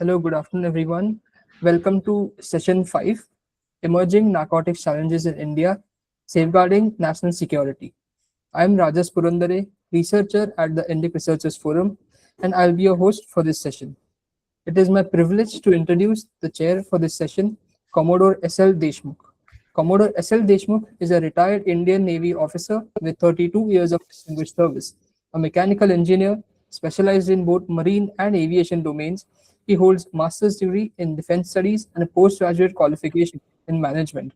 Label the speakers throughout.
Speaker 1: Hello, good afternoon, everyone. Welcome to session 5, Emerging Narcotics Challenges in India, Safeguarding National Security. I am Rajas Purandare, researcher at the Indic Researchers Forum, and I'll be your host for this session. It is my privilege to introduce the chair for this session, Commodore S.L. Deshmukh. Commodore S.L. Deshmukh is a retired Indian Navy officer with 32 years of distinguished service, a mechanical engineer specialized in both marine and aviation domains. He holds master's degree in defense studies and a postgraduate qualification in management.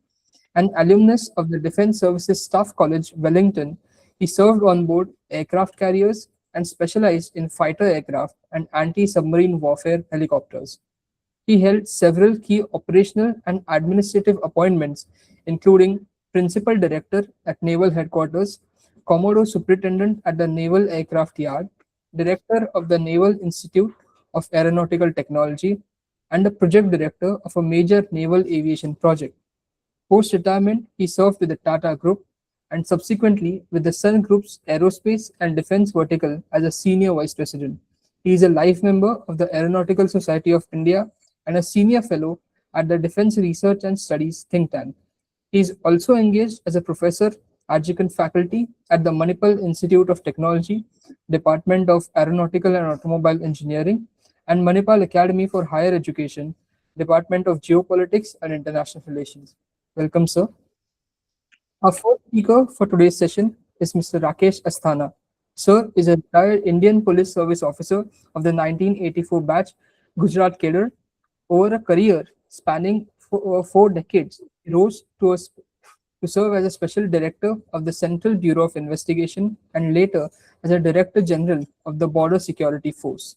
Speaker 1: An alumnus of the Defense Services Staff College, Wellington, he served on board aircraft carriers and specialized in fighter aircraft and anti-submarine warfare helicopters. He held several key operational and administrative appointments, including Principal Director at Naval Headquarters, Commodore Superintendent at the Naval Aircraft Yard, Director of the Naval Institute of Aeronautical Technology, and a Project Director of a major naval aviation project. Post-retirement, he served with the Tata Group and subsequently with the Sun Group's Aerospace and Defense Vertical as a Senior Vice President. He is a life member of the Aeronautical Society of India and a Senior Fellow at the Defense Research and Studies think tank. He is also engaged as a Professor Adjunct faculty at the Manipal Institute of Technology, Department of Aeronautical and Automobile Engineering, and Manipal Academy for Higher Education, Department of Geopolitics and International Relations. Welcome, sir. Our fourth speaker for today's session is Mr. Rakesh Asthaana. Sir is a retired Indian Police Service officer of the 1984 batch, Gujarat cadre. Over a career spanning four decades, he rose to serve as a special director of the Central Bureau of Investigation and later as a Director General of the Border Security Force.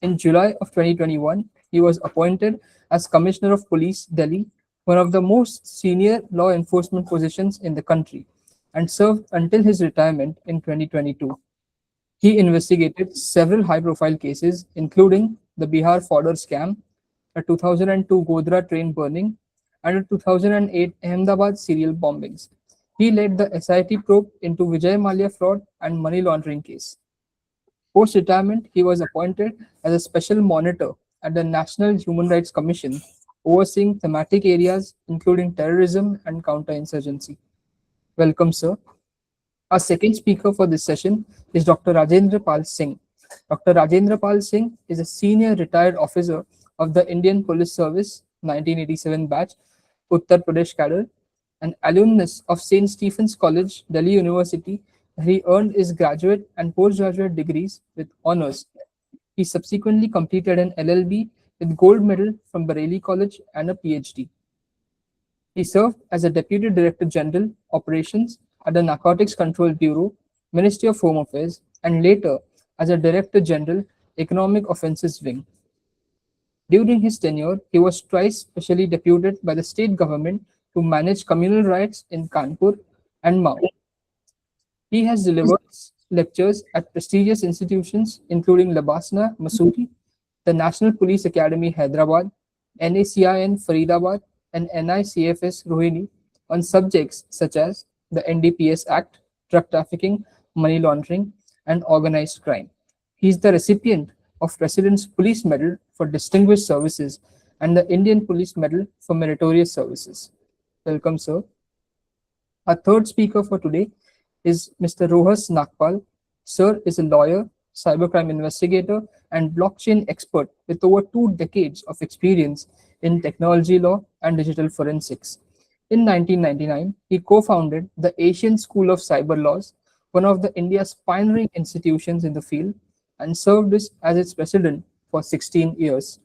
Speaker 1: In July of 2021, he was appointed as Commissioner of Police, Delhi, one of the most senior law enforcement positions in the country, and served until his retirement in 2022. He investigated several high-profile cases, including the Bihar fodder scam, a 2002 Godhra train burning, and a 2008 Ahmedabad serial bombings. He led the SIT probe into Vijay Mallya fraud and money laundering case. Post-retirement, he was appointed as a special monitor at the National Human Rights Commission, overseeing thematic areas including terrorism and counterinsurgency. Welcome, sir. Our second speaker for this session is Dr. Rajender Pal Singh. Dr. Rajender Pal Singh is a senior retired officer of the Indian Police Service 1987 batch, Uttar Pradesh cadre, an alumnus of St. Stephen's College, Delhi University. He earned his graduate and postgraduate degrees with honors. He subsequently completed an LLB with gold medal from Bareilly College and a PhD. He served as a Deputy Director General, Operations at the Narcotics Control Bureau, Ministry of Home Affairs, and later as a Director General, Economic Offences Wing. During his tenure, he was twice specially deputed by the state government to manage communal riots in Kanpur and Mao. He has delivered lectures at prestigious institutions including Labasna, Masuri, the National Police Academy, Hyderabad, NACIN, Faridabad, and NICFS, Rohini, on subjects such as the NDPS Act, drug trafficking, money laundering, and organized crime. He is the recipient of President's Police Medal for Distinguished Services and the Indian Police Medal for Meritorious Services. Welcome, sir. Our third speaker for today is Mr. Rohas Nagpal. Sir is a lawyer, cybercrime investigator, and blockchain expert with over 2 decades of experience in technology law and digital forensics. In 1999, he co-founded the Asian School of Cyber Laws, one of the India's pioneering institutions in the field, and served as its president for 16 years.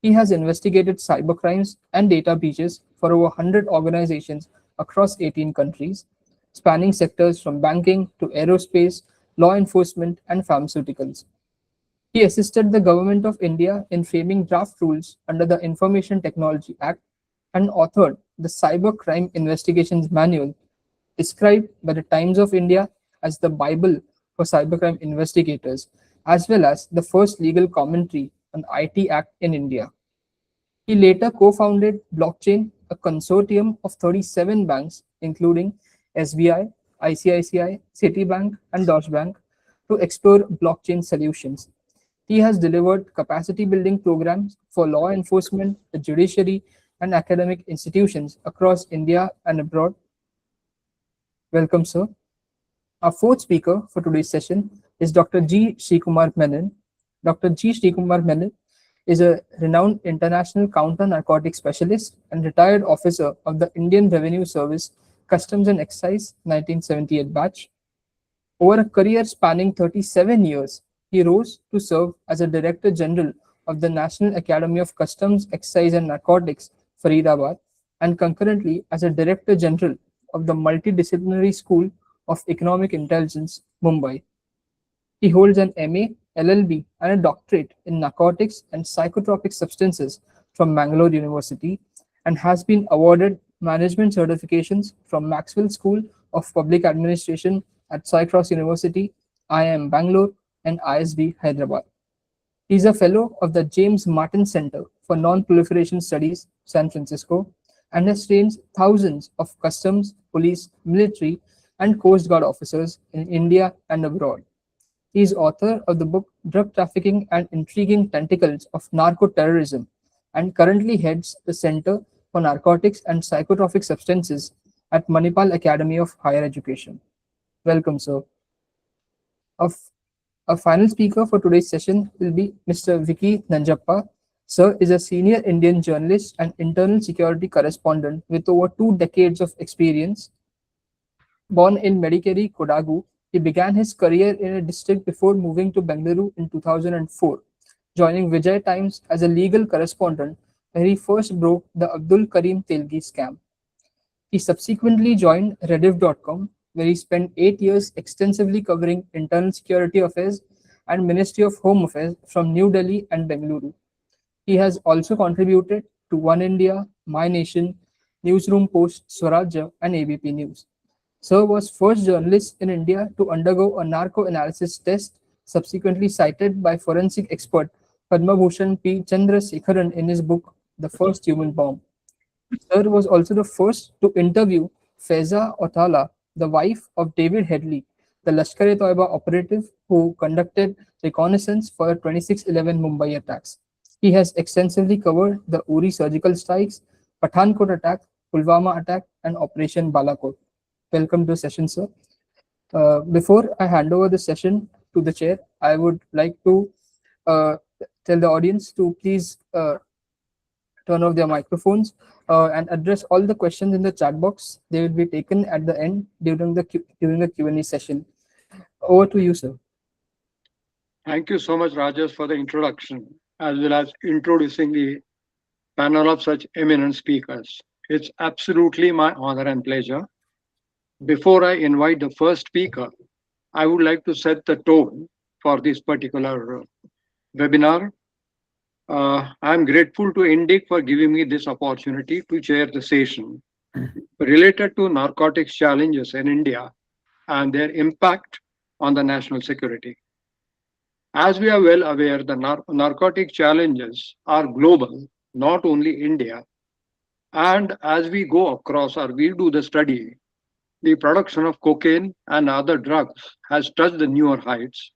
Speaker 1: He has investigated cybercrimes and data breaches for over 100 organizations across 18 countries, spanning sectors from banking to aerospace, law enforcement, and pharmaceuticals. He assisted the Government of India in framing draft rules under the Information Technology Act and authored the Cyber Crime Investigations Manual, described by the Times of India as the Bible for cybercrime investigators, as well as the first legal commentary on IT Act in India. He later co-founded Blockchain, a consortium of 37 banks, including SBI, ICICI, Citibank, and Deutsche Bank, to explore blockchain solutions. He has delivered capacity building programs for law enforcement, the judiciary, and academic institutions across India and abroad. Welcome, sir. Our fourth speaker for today's session is Dr. G. Shreekumar Menon. Dr. G. Shreekumar Menon is a renowned international counter narcotics specialist and retired officer of the Indian Revenue Service Customs and Excise 1978 batch. Over a career spanning 37 years, he rose to serve as a Director General of the National Academy of Customs, Excise and Narcotics, Faridabad, and concurrently as a Director General of the Multidisciplinary School of Economic Intelligence, Mumbai. He holds an MA, LLB, and a doctorate in narcotics and psychotropic substances from Mangalore University and has been awarded management certifications from Maxwell School of Public Administration at Cycross University, IIM Bangalore, and ISB Hyderabad. He is a fellow of the James Martin Center for Non-Proliferation Studies, San Francisco, and has trained thousands of customs, police, military, and Coast Guard officers in India and abroad. He is author of the book Drug Trafficking and Intriguing Tentacles of Narco-Terrorism and currently heads the Center for Narcotics and Psychotropic Substances at Manipal Academy of Higher Education. Welcome, sir. Our final speaker for today's session will be Mr. Vicky Nanjappa. Sir is a senior Indian journalist and internal security correspondent with over 2 decades of experience. Born in Mediceri, Kodagu, he began his career in a district before moving to Bengaluru in 2004, joining Vijay Times as a legal correspondent where he first broke the Abdul Karim Telgi scam. He subsequently joined Rediff.com, where he spent 8 years extensively covering internal security affairs and Ministry of Home Affairs from New Delhi and Bengaluru. He has also contributed to One India, My Nation, Newsroom Post, Swarajya, and ABP News. Sir was first journalist in India to undergo a narco-analysis test, subsequently cited by forensic expert Padma Bhushan P. Chandrasekharan in his book The First Human Bomb. Sir was also the first to interview Faiza Otala, the wife of David Headley, the Lashkar-e-Toiba operative who conducted reconnaissance for the 26/11 Mumbai attacks. He has extensively covered the Uri surgical strikes, Pathankot attack, Pulwama attack, and Operation Balakot. Welcome to the session, sir. Before I hand over the session to the chair, I would like to tell the audience to please turn off their microphones and address all the questions in the chat box. They will be taken at the end during the Q&A session. Over to you, sir.
Speaker 2: Thank you so much, Rajesh, for the introduction, as well as introducing the panel of such eminent speakers. It's absolutely my honor and pleasure. Before I invite the first speaker, I would like to set the tone for this particular webinar. I'm grateful to Indik for giving me this opportunity to chair the session related to narcotics challenges in India and their impact on the national security. As we are well aware, the narcotic challenges are global, not only India. And as we go across or we do the study, the production of cocaine and other drugs has touched the newer heights.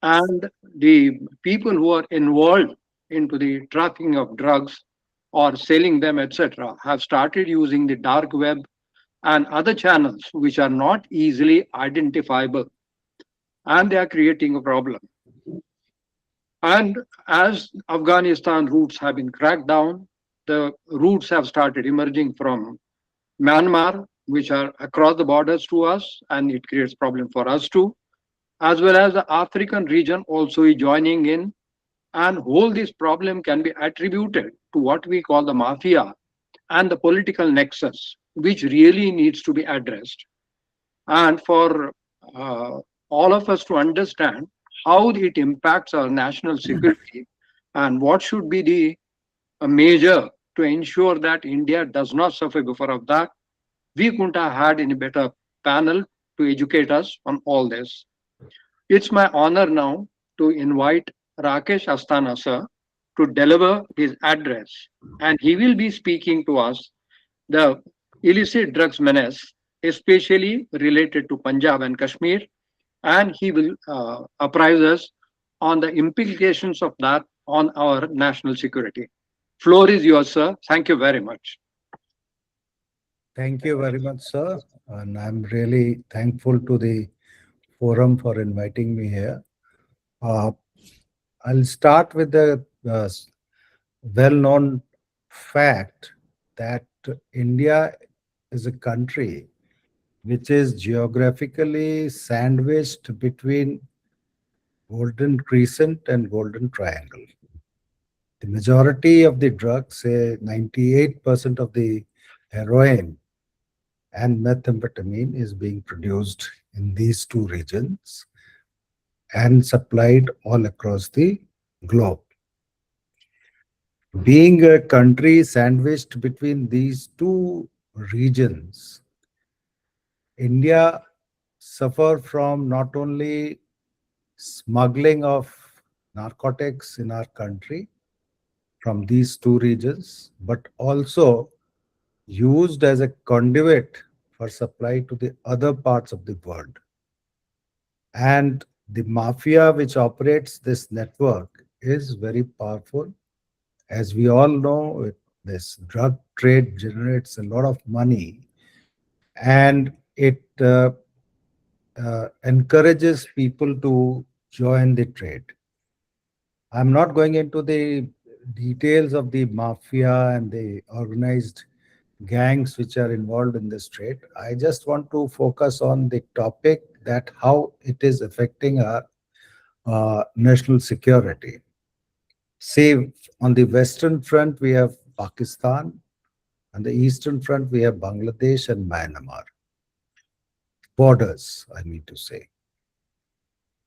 Speaker 2: And the people who are involved into the trafficking of drugs or selling them, etc., have started using the dark web and other channels which are not easily identifiable, and they are creating a problem. And as Afghanistan routes have been cracked down, the routes have started emerging from Myanmar, which are across the borders to us, and it creates problem for us too, as well as the African region also is joining in, and whole this problem can be attributed to what we call the mafia and the political nexus, which really needs to be addressed. And for all of us to understand how it impacts our national security and what should be the measure to ensure that India does not suffer before of that, we couldn't have had any better panel to educate us on all this. It's my honor now to invite Rakesh Asthaana sir to deliver his address, and he will be speaking to us the illicit drugs menace, especially related to Punjab and Kashmir, and he will apprise us on the implications of that on our national security. Floor is yours, sir. Thank you very much.
Speaker 3: Thank you very much, sir. And I'm really thankful to the forum for inviting me here. Uh, I'll start with the well-known fact that India is a country which is geographically sandwiched between Golden Crescent and Golden Triangle. The majority of the drugs, say 98% of the heroin and methamphetamine, is being produced in these two regions and supplied all across the globe. Being a country sandwiched between these two regions, India suffer from not only smuggling of narcotics in our country from these two regions, but also used as a conduit for supply to the other parts of the world. And the mafia which operates this network is very powerful. As we all know, this drug trade generates a lot of money, and it encourages people to join the trade. I'm not going into the details of the mafia and the organized gangs which are involved in this trade. I just want to focus on the topic that how it is affecting our national security. See, on the western front, we have Pakistan. On the eastern front, we have Bangladesh and Myanmar. Borders, I mean to say.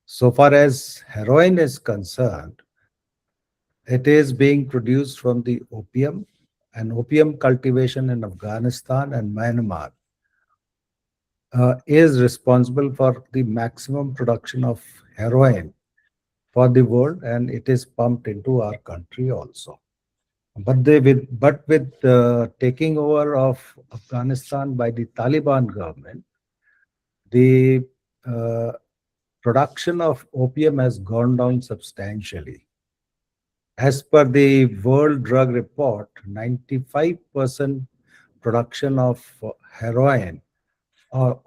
Speaker 3: So far as heroin is concerned, it is being produced from the opium, and opium cultivation in Afghanistan and Myanmar is responsible for the maximum production of heroin for the world, and it is pumped into our country also. But with taking over of Afghanistan by the Taliban government, the uh, production of opium has gone down substantially. As per the World Drug Report, 95% production of heroin or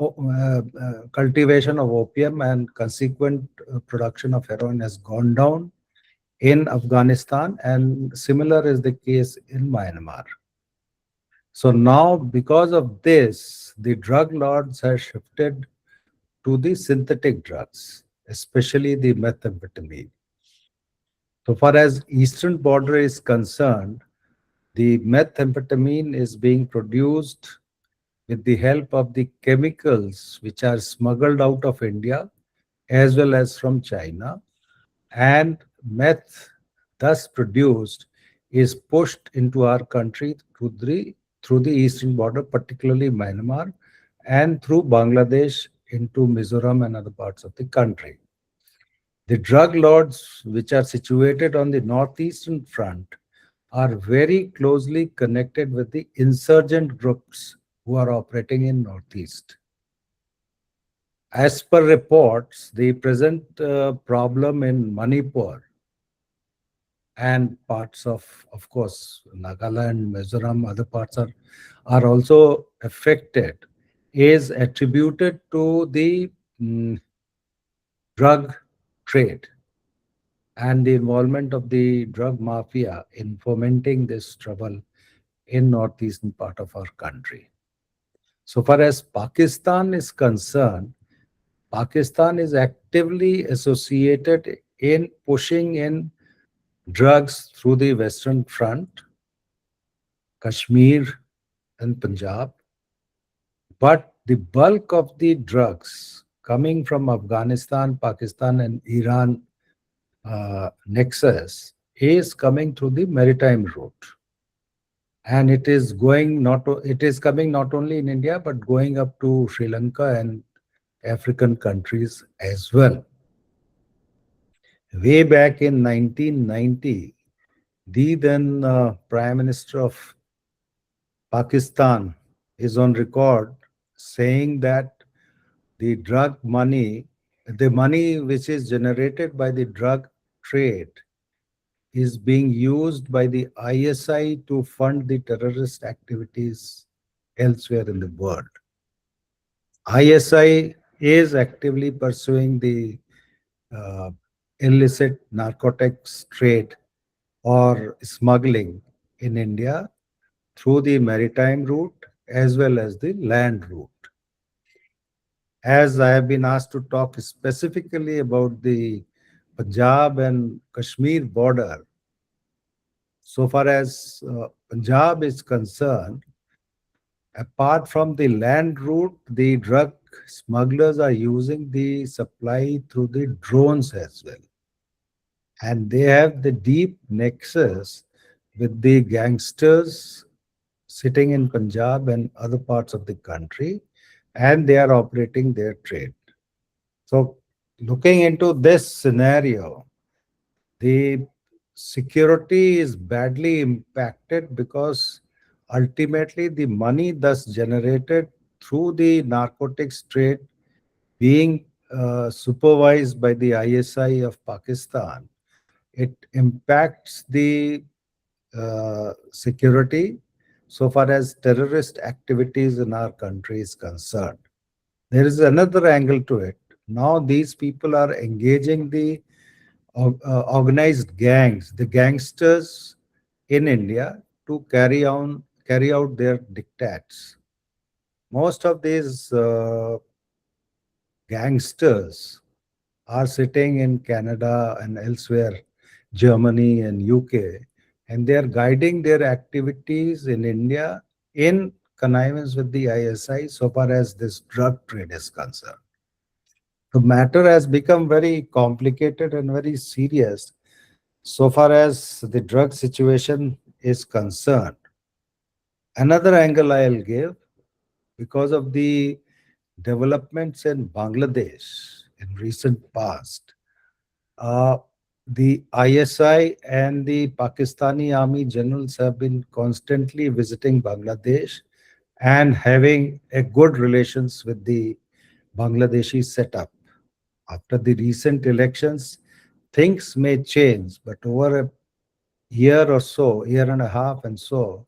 Speaker 3: cultivation of opium and consequent production of heroin has gone down in Afghanistan, and similar is the case in Myanmar. So now, because of this, the drug lords have shifted to the synthetic drugs, especially the methamphetamine. So far as eastern border is concerned, the methamphetamine is being produced with the help of the chemicals which are smuggled out of India as well as from China, and meth thus produced is pushed into our country through the eastern border, particularly Myanmar, and through Bangladesh into Mizoram and other parts of the country. The drug lords, which are situated on the northeastern front, are very closely connected with the insurgent groups who are operating in northeast. As per reports, the present problem in Manipur and parts of course, Nagaland, Mizoram, other parts are also affected, is attributed to the drug trade and the involvement of the drug mafia in fomenting this trouble in northeastern part of our country. So far as Pakistan is concerned, Pakistan is actively associated in pushing in drugs through the Western Front, Kashmir and Punjab. But the bulk of the drugs coming from Afghanistan, Pakistan and Iran nexus is coming through the maritime route. And it is coming not only in India, but going up to Sri Lanka and African countries as well. Way back in 1990, the then Prime Minister of Pakistan is on record saying that the money which is generated by the drug trade is being used by the ISI to fund the terrorist activities elsewhere in the world. ISI is actively pursuing the uh, illicit narcotics trade or smuggling in India through the maritime route as well as the land route. As I have been asked to talk specifically about the Punjab and Kashmir border, so far as Punjab is concerned, apart from the land route, the drug smugglers are using the supply through the drones as well. And they have the deep nexus with the gangsters sitting in Punjab and other parts of the country, and they are operating their trade. So, looking into this scenario, the security is badly impacted because ultimately the money thus generated through the narcotics trade being supervised by the ISI of Pakistan, it impacts the security so far as terrorist activities in our country is concerned. There is another angle to it. Now these people are engaging the organized gangs, the gangsters in India to carry out their diktats. Most of these gangsters are sitting in Canada and elsewhere, Germany and UK, and they are guiding their activities in India in connivance with the ISI so far as this drug trade is concerned. The matter has become very complicated and very serious so far as the drug situation is concerned. Another angle I'll give, because of the developments in Bangladesh in recent past, uh, the ISI and the Pakistani army generals have been constantly visiting Bangladesh and having a good relations with the Bangladeshi setup. After the recent elections, things may change, but over a year or so, year and a half and so,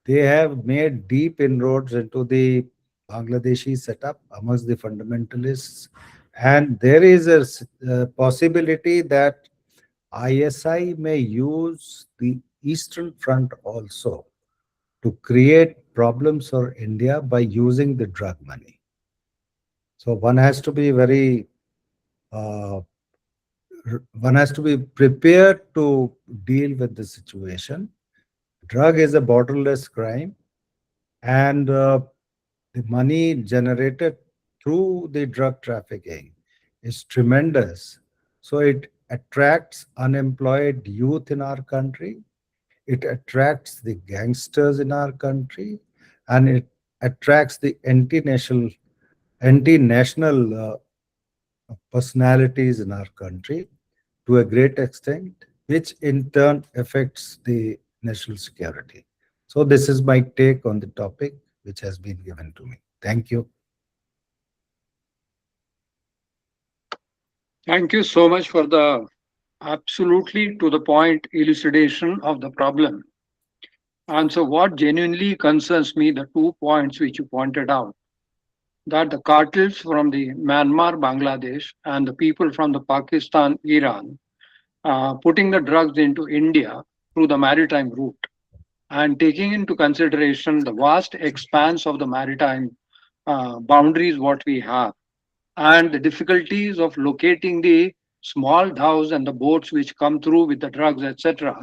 Speaker 3: they have made deep inroads into the Bangladeshi setup amongst the fundamentalists. And there is a possibility that ISI may use the Eastern Front also to create problems for India by using the drug money. So uh, one has to be prepared to deal with the situation. Drug is a borderless crime, and the money generated through the drug trafficking is tremendous. So it attracts unemployed youth in our country, it attracts the gangsters in our country, and it attracts the anti-national personalities in our country to a great extent, which in turn affects the national security. So this is my take on the topic which has been given to me. Thank you.
Speaker 2: Thank you so much for the absolutely to the point elucidation of the problem. And so, what genuinely concerns me, the 2 points which you pointed out, that the cartels from the Myanmar, Bangladesh, and the people from the Pakistan, Iran, putting the drugs into India through the maritime route and taking into consideration the vast expanse of the maritime boundaries what we have and the difficulties of locating the small dhows and the boats which come through with the drugs, etc.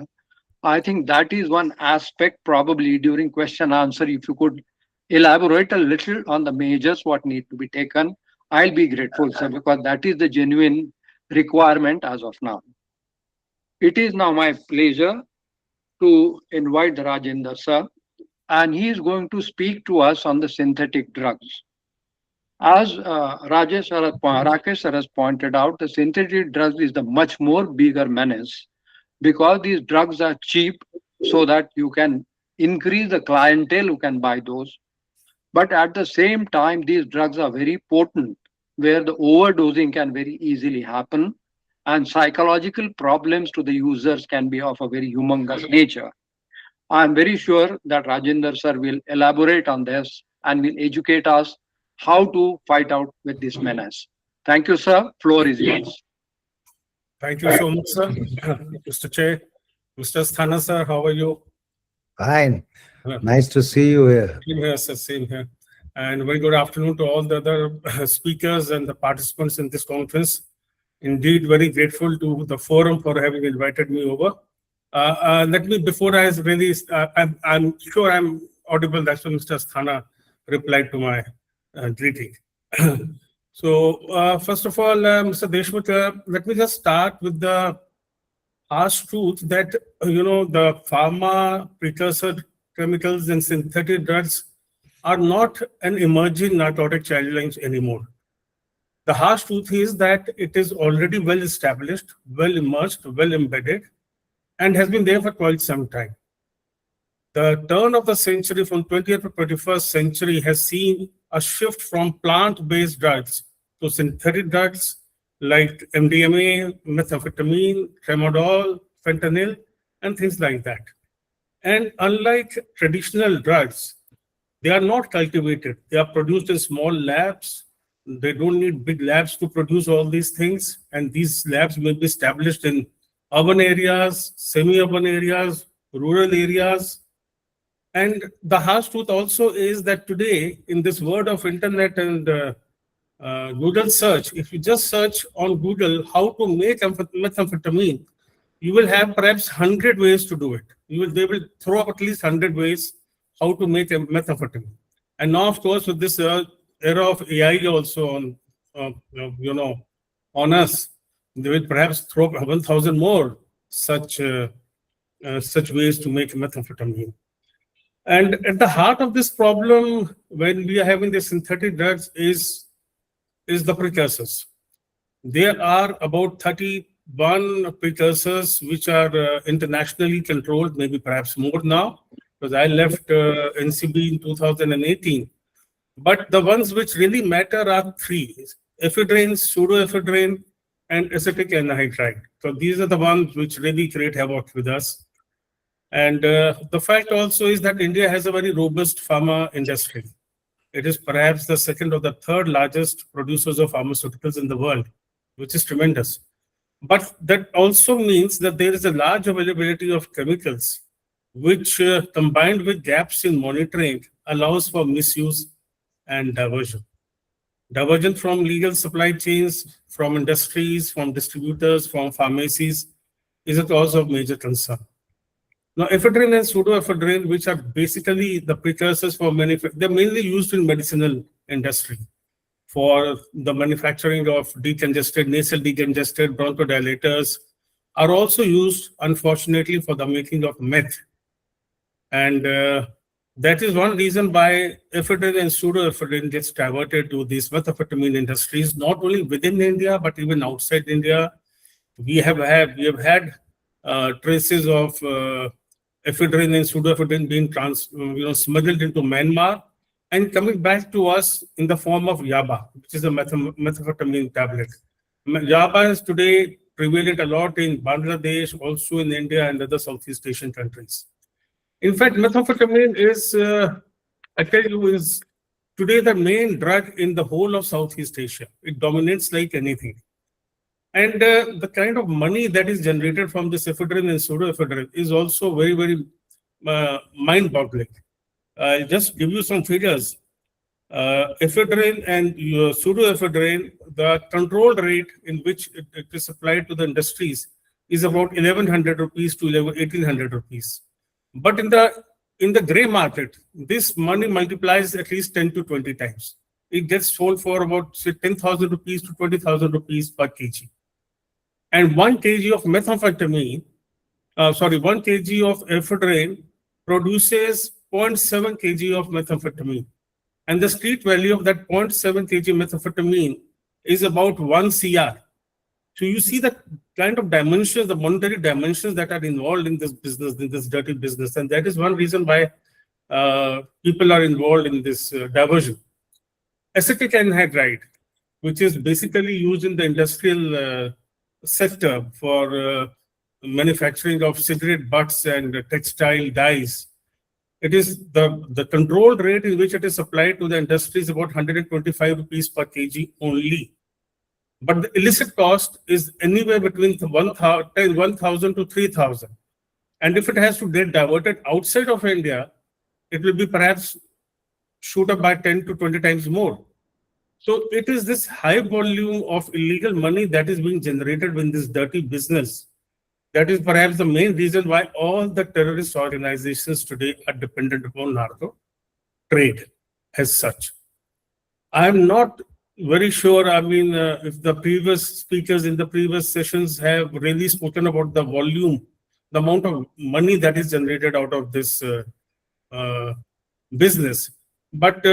Speaker 2: I think that is one aspect probably during question answer. If you could elaborate a little on the measures what need to be taken, I'll be grateful, sir, because that is the genuine requirement as of now. It is now my pleasure to invite the Rajender, sir, and he is going to speak to us on the synthetic drugs. As Rakesh sir has pointed out, the synthetic drugs is the much more bigger menace because these drugs are cheap so that you can increase the clientele who can buy those. But at the same time, these drugs are very potent where the overdosing can very easily happen. and psychological problems to the users can be of a very humongous nature. I am very sure that Rajender sir will elaborate on this and will educate us how to fight out with this menace. Thank you, sir. Floor is yours.
Speaker 4: Thank you so much, sir. Mr. Chair, Mr. Asthaana, sir, how are you?
Speaker 3: Fine. Nice to see you here.
Speaker 4: Same here, sir, same here. And very good afternoon to all the other speakers and the participants in this conference. Indeed, very grateful to the forum for having invited me over. Let me, before I really, I'm sure I'm audible. That's why Mr. Asthaana replied to my greeting. So, first of all, Mr. Deshmukh, let me just start with the harsh truth that, the pharma, precursor chemicals and synthetic drugs are not an emerging narcotic challenge anymore. The harsh truth is that it is already well established, well immersed, well embedded, and has been there for quite some time. The turn of the century from 20th to 21st century has seen a shift from plant-based drugs to synthetic drugs like MDMA, methamphetamine, tramadol, fentanyl, and things like that. And unlike traditional drugs, they are not cultivated. They are produced in small labs. They don't need big labs to produce all these things. And these labs may be established in urban areas, semi-urban areas, rural areas. And the harsh truth also is that today, in this world of internet and Google search, if you just search on Google how to make methamphetamine, you will have perhaps 100 ways to do it. They will throw up at least 100 ways how to make methamphetamine. And now, of course, with this era of AI also on us, they will perhaps throw up 1,000 more such ways to make methamphetamine. And at the heart of this problem, when we are having the synthetic drugs, is the precursors. There are about 31 precursors which are internationally controlled, maybe perhaps more now, because I left NCB in 2018. But the ones which really matter are three: ephedrine, pseudoephedrine, and acetic anhydride. So these are the ones which really create havoc with us. And the fact also is that India has a very robust pharma industry. It is perhaps the second or the third largest producers of pharmaceuticals in the world, which is tremendous. But that also means that there is a large availability of chemicals, which combined with gaps in monitoring allows for misuse and diversion. Diversion from legal supply chains, from industries, from distributors, from pharmacies is a cause of major concern. Now, ephedrine and pseudoephedrine, which are basically the precursors for they're mainly used in medicinal industry for the manufacturing of decongested, nasal decongested bronchodilators, are also used, unfortunately, for the making of meth. And that is one reason why ephedrine and pseudoephedrine gets diverted to these methamphetamine industries, not only within India, but even outside India. We have had traces of ephedrine and pseudoephedrine being smuggled into Myanmar and coming back to us in the form of yaba, which is a methamphetamine tablet. Yaba is today prevalent a lot in Bangladesh, also in India and other Southeast Asian countries. In fact, methamphetamine is, I tell you, is today the main drug in the whole of Southeast Asia. It dominates like anything. And the kind of money that is generated from this ephedrine and pseudoephedrine is also very, very mind-boggling. I'll just give you some figures. Ephedrine and pseudoephedrine, the control rate in which it is supplied to the industries is about 1,100 rupees to 1,800 rupees. But in the gray market, this money multiplies at least 10 to 20 times. It gets sold for about, say, 10,000 rupees to 20,000 rupees per kg. And 1 kg of methamphetamine, 1 kg of ephedrine produces 0.7 kg of methamphetamine. And the street value of that 0.7 kg methamphetamine is about 1 CR. So you see the kind of dimensions, the monetary dimensions that are involved in this business, in this dirty business. And that is one reason why people are involved in this diversion. Acetic anhydride, which is basically used in the industrial sector for manufacturing of cigarette butts and textile dyes. It is the control rate in which it is supplied to the industry is about 125 rupees per kg only. But the illicit cost is anywhere between 1,000 to 3,000. And if it has to get diverted outside of India, it will be perhaps shoot up by 10 to 20 times more. So it is this high volume of illegal money that is being generated in this dirty business. That is perhaps the main reason why all the terrorist organizations today are dependent upon narco trade as such. I am not very sure, if the previous speakers in the previous sessions have really spoken about the volume, the amount of money that is generated out of this business. But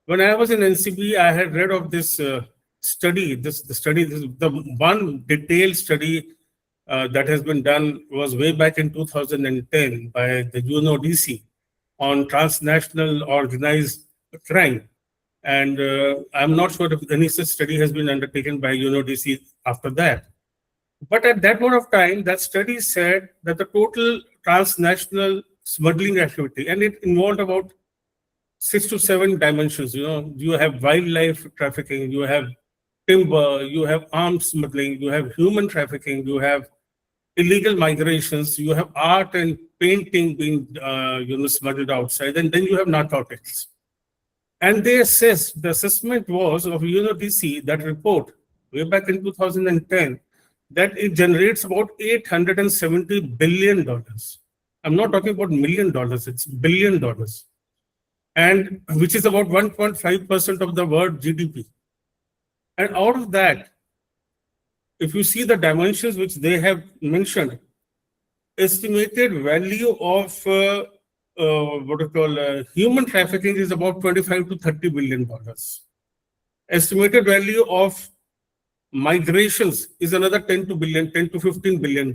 Speaker 4: when I was in NCB, I had read of this study. This is the one detailed study that has been done was way back in 2010 by the UNODC on transnational organized crime. And I'm not sure if any such study has been undertaken by UNODC after that. But at that point of time, that study said that the total transnational smuggling activity, and it involved about 6 to 7 dimensions. You have wildlife trafficking, you have timber, you have arms smuggling, you have human trafficking, you have illegal migrations, you have art and painting being smuggled outside, and then you have narcotics. And they assessed, the assessment was of UNODC, that report way back in 2010, that it generates about $870 billion. I'm not talking about $1 million, it's $1 billion. And which is about 1.5% of the world GDP. And out of that, if you see the dimensions which they have mentioned, estimated value of human trafficking is about $25 to $30 billion. Estimated value of migrations is another 10 to $15 billion.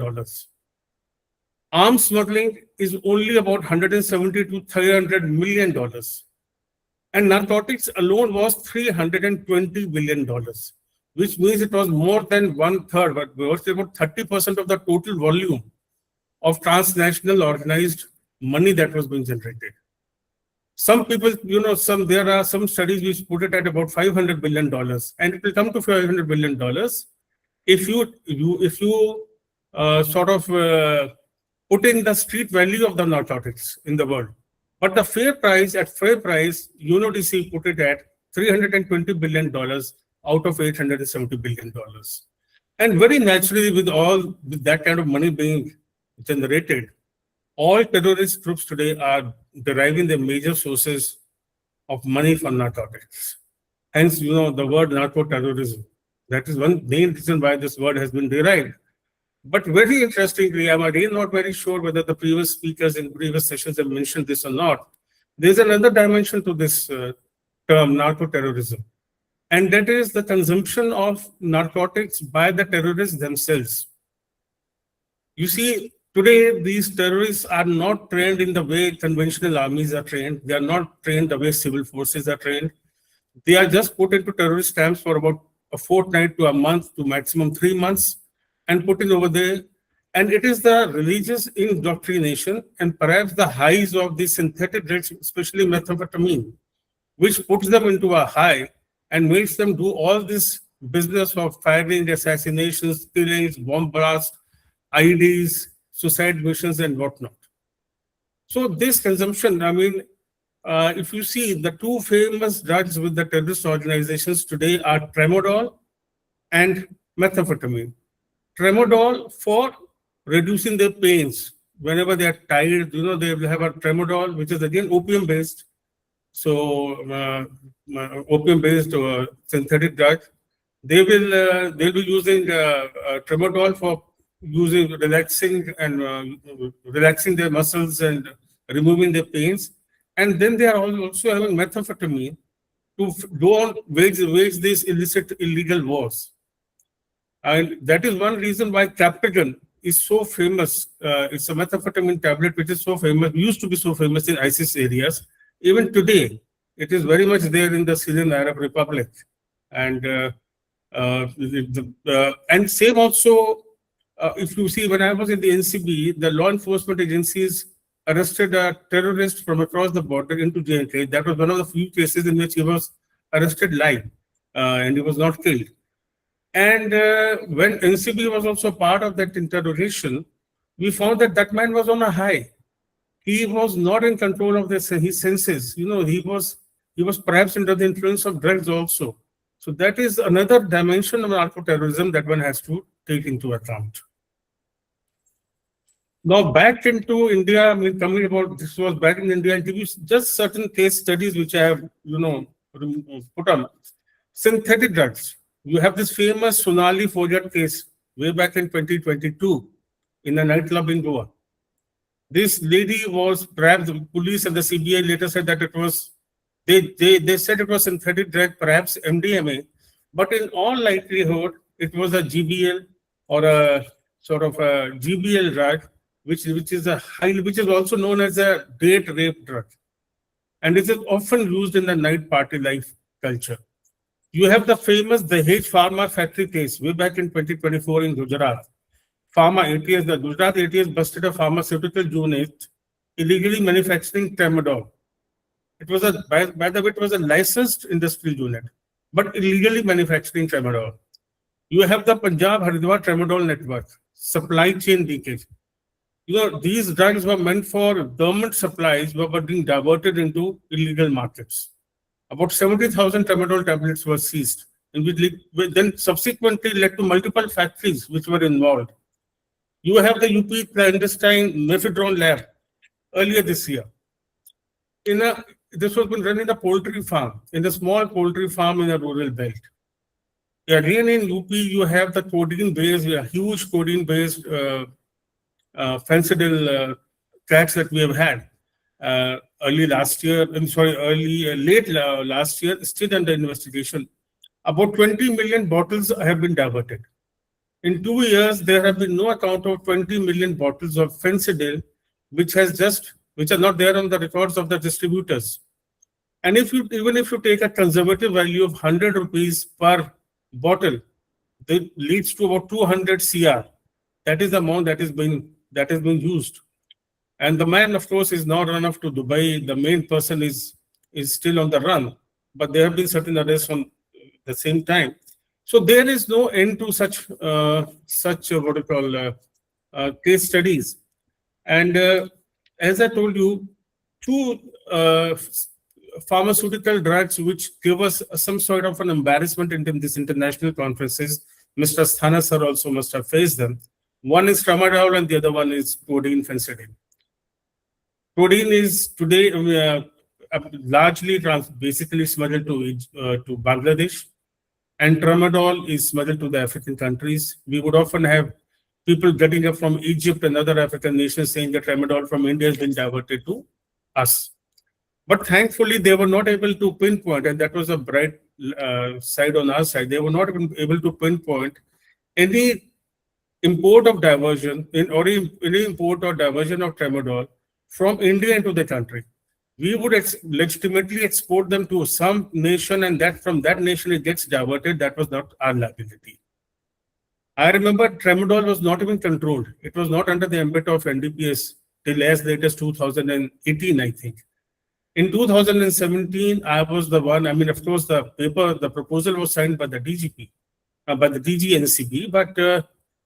Speaker 4: Arms smuggling is only about $170 to $300 million. And narcotics alone was $320 billion. Which means it was more than 1/3, but was about 30% of the total volume of transnational organized money that was being generated. Some people, there are some studies which put it at about $500 billion, and it will come to $500 billion if you put in the street value of the narcotics in the world. But the fair price, UNODC put it at $320 billion out of $870 billion. And very naturally, with that kind of money being generated, all terrorist groups today are deriving their major sources of money from narcotics. Hence, the word narco-terrorism. That is one main reason why this word has been derived. But very interestingly, I'm again not very sure whether the previous speakers in previous sessions have mentioned this or not. There's another dimension to this term, narco-terrorism. And that is the consumption of narcotics by the terrorists themselves. You see, today these terrorists are not trained in the way conventional armies are trained. They are not trained the way civil forces are trained. They are just put into terrorist camps for about a fortnight to a month to maximum 3 months and put in over there. And it is the religious indoctrination and perhaps the highs of the synthetic drugs, especially methamphetamine, which puts them into a high and makes them do all this business of firing, assassinations, killings, bomb blasts, IEDs, suicide missions, and whatnot. So this consumption, if you see, the two famous drugs with the terrorist organizations today are tramadol and methamphetamine. Tramadol for reducing their pains. Whenever they are tired, they will have a tramadol, which is again opium-based. So opium-based synthetic drug. They'll be using tramadol for relaxing their muscles and removing their pains. And then they are also having methamphetamine to go on wage these illicit illegal wars. And that is one reason why Trafficking is so famous. It's a methamphetamine tablet which is so famous, used to be so famous in ISIS areas. Even today, it is very much there in the Syrian Arab Republic. And And same also, if you see, when I was in the NCB, the law enforcement agencies arrested a terrorist from across the border into J&K. That was one of the few cases in which he was arrested live and he was not killed. And when NCB was also part of that interrogation, we found that that man was on a high. He was not in control of his senses. You know, he was perhaps under the influence of drugs also. So that is another dimension of narco-terrorism that one has to take into account. Now back into India, I mean, coming about this was back in India. I'll give you just certain case studies which I have, put on. Synthetic drugs. You have this famous Sonali Fojat case way back in 2022 in a nightclub in Goa. This lady was, perhaps the police and the CBI later said that it was, they said it was synthetic drug, perhaps MDMA, but in all likelihood, it was a GBL or a sort of a GBL drug, which is also known as a date rape drug. And it is often used in the night party life culture. You have the famous Dehej Pharma factory case way back in 2024 in Gujarat. Pharma ATS, the Gujarat ATS busted a pharmaceutical unit illegally manufacturing tramadol. It was by the way, it was a licensed industrial unit, but illegally manufacturing tramadol. You have the Punjab Haridwar tramadol network, supply chain leakage. You know, these drugs were meant for government supplies, but were being diverted into illegal markets. About 70,000 tramadol tablets were seized, and which then subsequently led to multiple factories which were involved. You have the UP clandestine methadone lab earlier this year. This was been run in a poultry farm, in a small poultry farm in a rural belt. Again in UP, you have the codeine-based, huge codeine-based fentanyl cracks that we have had late last year, still under investigation. About 20 million bottles have been diverted. In 2 years, there have been no account of 20 million bottles of fentanyl, which are not there on the records of the distributors. And even if you take a conservative value of 100 rupees per bottle, that leads to about 200 CR. That is the amount that is being used. And the man, of course, is now run off to Dubai. The main person is still on the run, but there have been certain arrests on the same time. So there is no end to such case studies. And as I told you, two pharmaceutical drugs which give us some sort of an embarrassment in these international conferences. Mr. Asthaana sir also must have faced them. One is tramadol and the other one is codeine fentanyl. Codeine is today largely basically smuggled to Bangladesh, and tramadol is smuggled to the African countries. We would often have people getting up from Egypt and other African nations saying that tramadol from India has been diverted to us. But thankfully, they were not able to pinpoint, and that was a bright side on our side. They were not even able to pinpoint any import of diversion any import or diversion of tramadol from India into the country. We would legitimately export them to some nation, and that from that nation it gets diverted. That was not our liability. I remember tramadol was not even controlled. It was not under the ambit of NDPS till as late as 2018, I think. In 2017, I was the one, of course, the proposal was signed by the DGP, by the DG NCB, but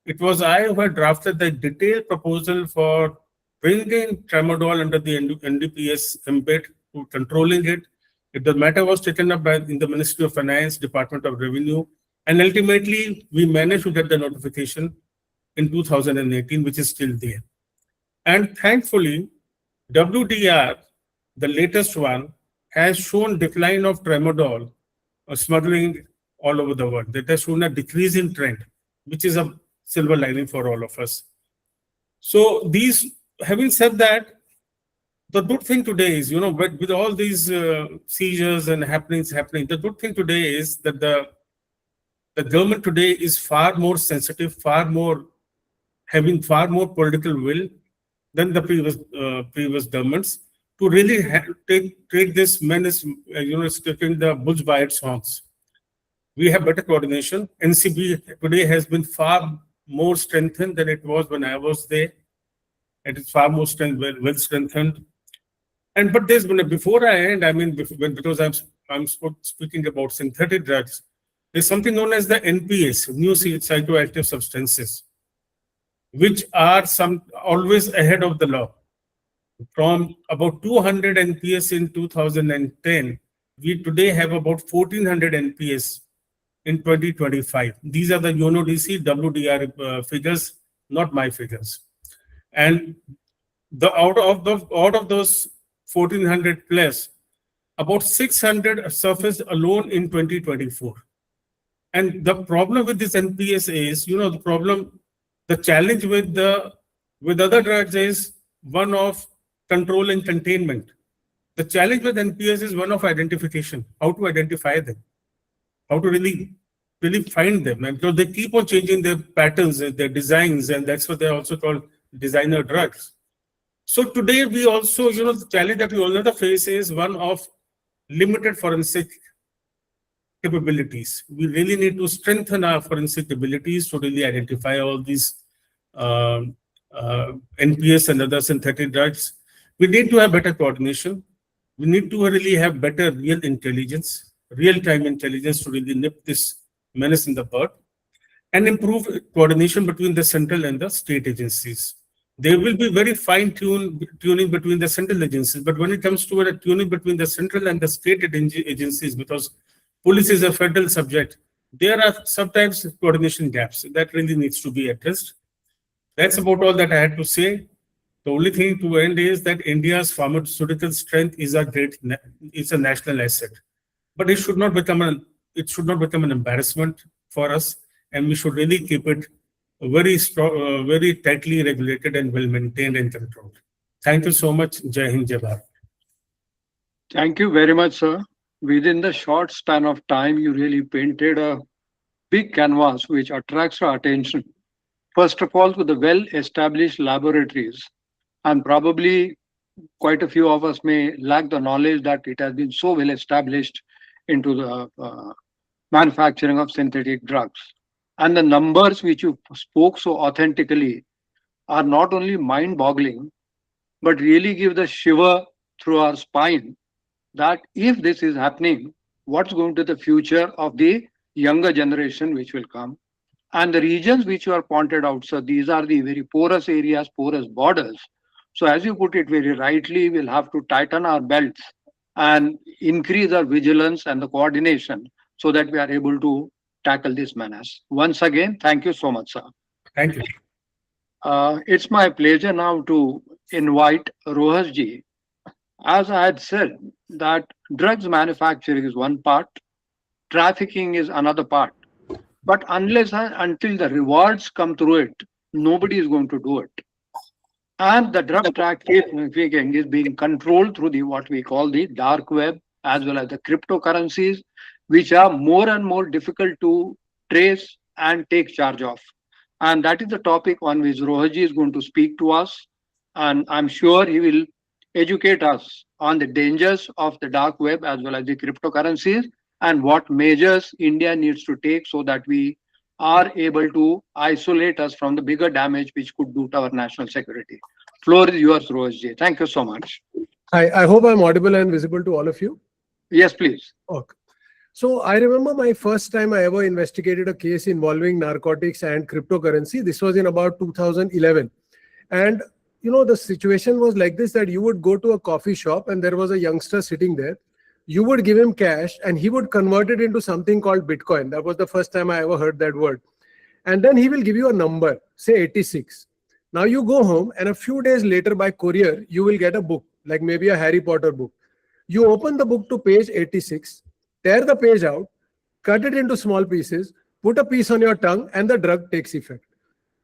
Speaker 4: it was I who had drafted the detailed proposal for bringing tramadol under the NDPS ambit to controlling it. The matter was taken up in the Ministry of Finance, Department of Revenue, and ultimately we managed to get the notification in 2018, which is still there. And thankfully, WDR, the latest one, has shown decline of tramadol smuggling all over the world. That has shown a decreasing trend, which is a silver lining for all of us. So having said that, the good thing today is, with all these seizures and happenings, the good thing today is that the government today is far more sensitive, having far more political will than the previous governments to really take this menace, taking the bull by its horns. We have better coordination. NCB today has been far more strengthened than it was when I was there. It is far more well strengthened. And but there's been before I end, I mean, because I'm speaking about synthetic drugs, there's something known as the NPS, new psychoactive substances, which are always ahead of the law. From about 200 NPS in 2010, we today have about 1400 NPS in 2025. These are the UNODC WDR figures, not my figures. And out of those 1400 plus, about 600 surfaced alone in 2024. And the problem with this NPS is, the challenge with other drugs is one of control and containment. The challenge with NPS is one of identification, how to identify them, how to really find them. And so they keep on changing their patterns, their designs, and that's what they're also called designer drugs. So today we also, the challenge that we also face is one of limited forensic capabilities. We really need to strengthen our forensic abilities to really identify all these NPS and other synthetic drugs. We need to have better coordination. We need to really have better real intelligence, real-time intelligence to really nip this menace in the bud, and improve coordination between the central and the state agencies. There will be very fine tuning between the central agencies, but when it comes to a tuning between the central and the state agencies, because police is a federal subject, there are sometimes coordination gaps that really needs to be addressed. That's about all that I had to say. The only thing to end is that India's pharmaceutical strength is a national asset, but it should not become an embarrassment for us, and we should really keep it very strong, very tightly regulated and well maintained and controlled. Thank you so much. Jai Hind, Jai Bharat.
Speaker 2: Thank you very much, sir. Within the short span of time, you really painted a big canvas which attracts our attention. First of all, to the well-established laboratories, and probably quite a few of us may lack the knowledge that it has been so well established into the manufacturing of synthetic drugs. And the numbers which you spoke so authentically are not only mind-boggling, but really give the shiver through our spine that if this is happening, what's going to be the future of the younger generation which will come. And the regions which you are pointed out, sir, these are the very porous areas, porous borders. So as you put it very rightly, we'll have to tighten our belts and increase our vigilance and the coordination so that we are able to tackle this menace. Once again, thank you so much, sir.
Speaker 4: Thank you.
Speaker 2: It's my pleasure now to invite Rohas ji. As I had said, that drugs manufacturing is one part, trafficking is another part. But unless and until the rewards come through it, nobody is going to do it. And the drug trafficking is being controlled through what we call the dark web, as well as the cryptocurrencies, which are more and more difficult to trace and take charge of. And that is the topic on which Rohas ji is going to speak to us. And I'm sure he will educate us on the dangers of the dark web as well as the cryptocurrencies and what measures India needs to take so that we are able to isolate us from the bigger damage which could do to our national security. Floor is yours, Rohas ji. Thank you so much.
Speaker 5: I hope I'm audible and visible to all of you.
Speaker 2: Yes, please.
Speaker 5: Okay. So I remember my first time I ever investigated a case involving narcotics and cryptocurrency. This was in about 2011. And the situation was like this, that you would go to a coffee shop and there was a youngster sitting there. You would give him cash and he would convert it into something called Bitcoin. That was the first time I ever heard that word. And then he will give you a number, say 86. Now you go home and a few days later by courier, you will get a book, like maybe a Harry Potter book. You open the book to page 86, tear the page out, cut it into small pieces, put a piece on your tongue, and the drug takes effect.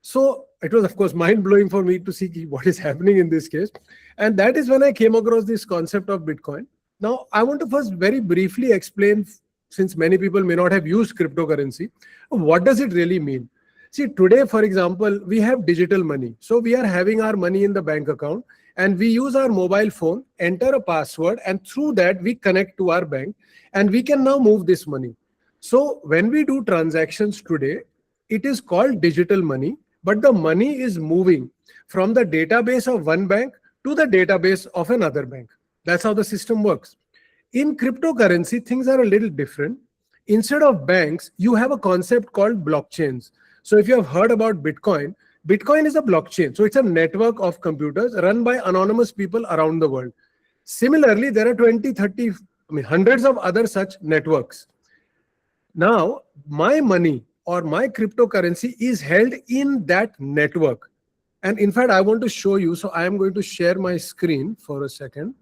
Speaker 5: So it was, of course, mind-blowing for me to see what is happening in this case. And that is when I came across this concept of Bitcoin. Now, I want to first very briefly explain, since many people may not have used cryptocurrency, what does it really mean? See, today, for example, we have digital money. So we are having our money in the bank account and we use our mobile phone, enter a password, and through that we connect to our bank and we can now move this money. So when we do transactions today, it is called digital money, but the money is moving from the database of one bank to the database of another bank. That's how the system works. In cryptocurrency, things are a little different. Instead of banks, you have a concept called blockchains. So if you have heard about Bitcoin, Bitcoin is a blockchain. So it's a network of computers run by anonymous people around the world. Similarly, there are 20, 30, hundreds of other such networks. Now, my money or my cryptocurrency is held in that network. And in fact, I want to show you. So I am going to share my screen for a second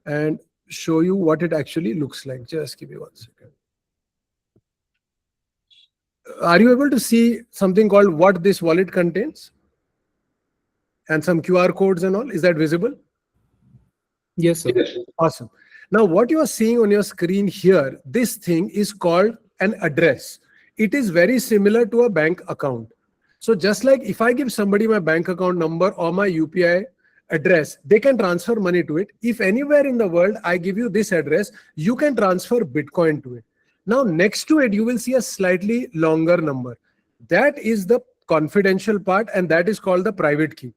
Speaker 5: and show you what it actually looks like. Just give me 1 second. Are you able to see something called what this wallet contains? And some QR codes and all? Is that visible?
Speaker 1: Yes, sir.
Speaker 5: Awesome. Now, what you are seeing on your screen here, this thing is called an address. It is very similar to a bank account. So just like if I give somebody my bank account number or my UPI address, they can transfer money to it. If anywhere in the world I give you this address, you can transfer Bitcoin to it. Now, next to it, you will see a slightly longer number. That is the confidential part, and that is called the private key.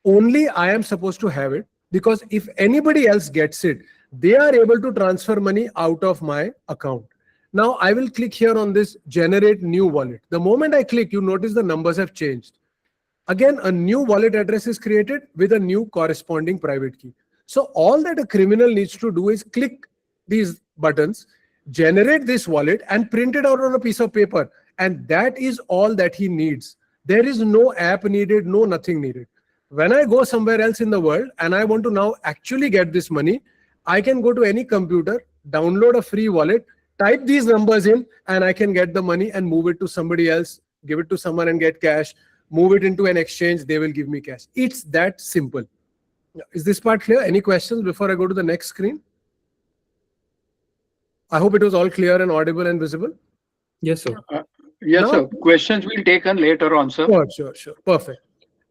Speaker 5: Only I am supposed to have it, because if anybody else gets it, they are able to transfer money out of my account. Now, I will click here on this generate new wallet. The moment I click, you notice the numbers have changed. Again, a new wallet address is created with a new corresponding private key. So all that a criminal needs to do is click these buttons, generate this wallet, and print it out on a piece of paper. And that is all that he needs. There is no app needed, no nothing needed. When I go somewhere else in the world and I want to now actually get this money, I can go to any computer, download a free wallet, type these numbers in, and I can get the money and move it to somebody else, give it to someone and get cash, move it into an exchange, they will give me cash. It's that simple. Is this part clear? Any questions before I go to the next screen? I hope it was all clear and audible and visible.
Speaker 1: Yes, sir.
Speaker 2: Yes,
Speaker 5: Now-
Speaker 2: sir. Questions will take on later on, sir.
Speaker 5: Sure. Perfect.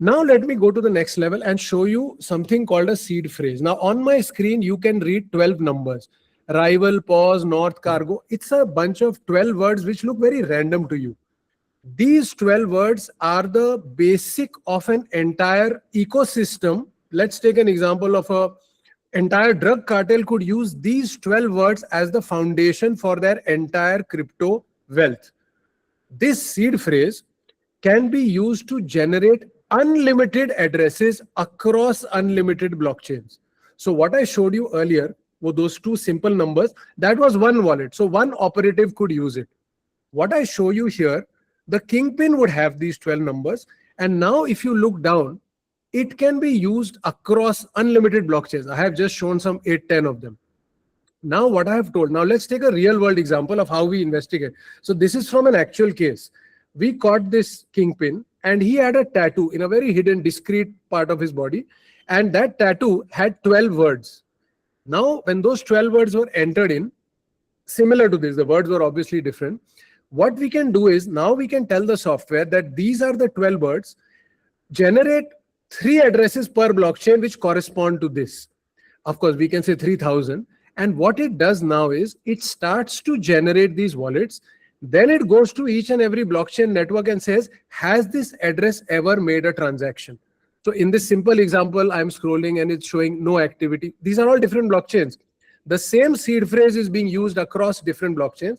Speaker 5: Now let me go to the next level and show you something called a seed phrase. Now on my screen, you can read 12 numbers. Rival, pause, north, cargo. It's a bunch of 12 words which look very random to you. These 12 words are the basic of an entire ecosystem. Let's take an example of a entire drug cartel could use these 12 words as the foundation for their entire crypto wealth. This seed phrase can be used to generate unlimited addresses across unlimited blockchains. So what I showed you earlier were those two simple numbers. That was one wallet. So one operative could use it. What I show you here, the kingpin would have these 12 numbers. And now if you look down, it can be used across unlimited blockchains. I have just shown some 8-10 of them. Now what I have told, now let's take a real world example of how we investigate. So this is from an actual case. We caught this kingpin and he had a tattoo in a very hidden, discreet part of his body. And that tattoo had 12 words. Now, when those 12 words were entered in, similar to this, the words were obviously different. What we can do is now we can tell the software that these are the 12 words, generate 3 addresses per blockchain which correspond to this. Of course, we can say 3,000. And what it does now is it starts to generate these wallets. Then it goes to each and every blockchain network and says, has this address ever made a transaction? So in this simple example, I'm scrolling and it's showing no activity. These are all different blockchains. The same seed phrase is being used across different blockchains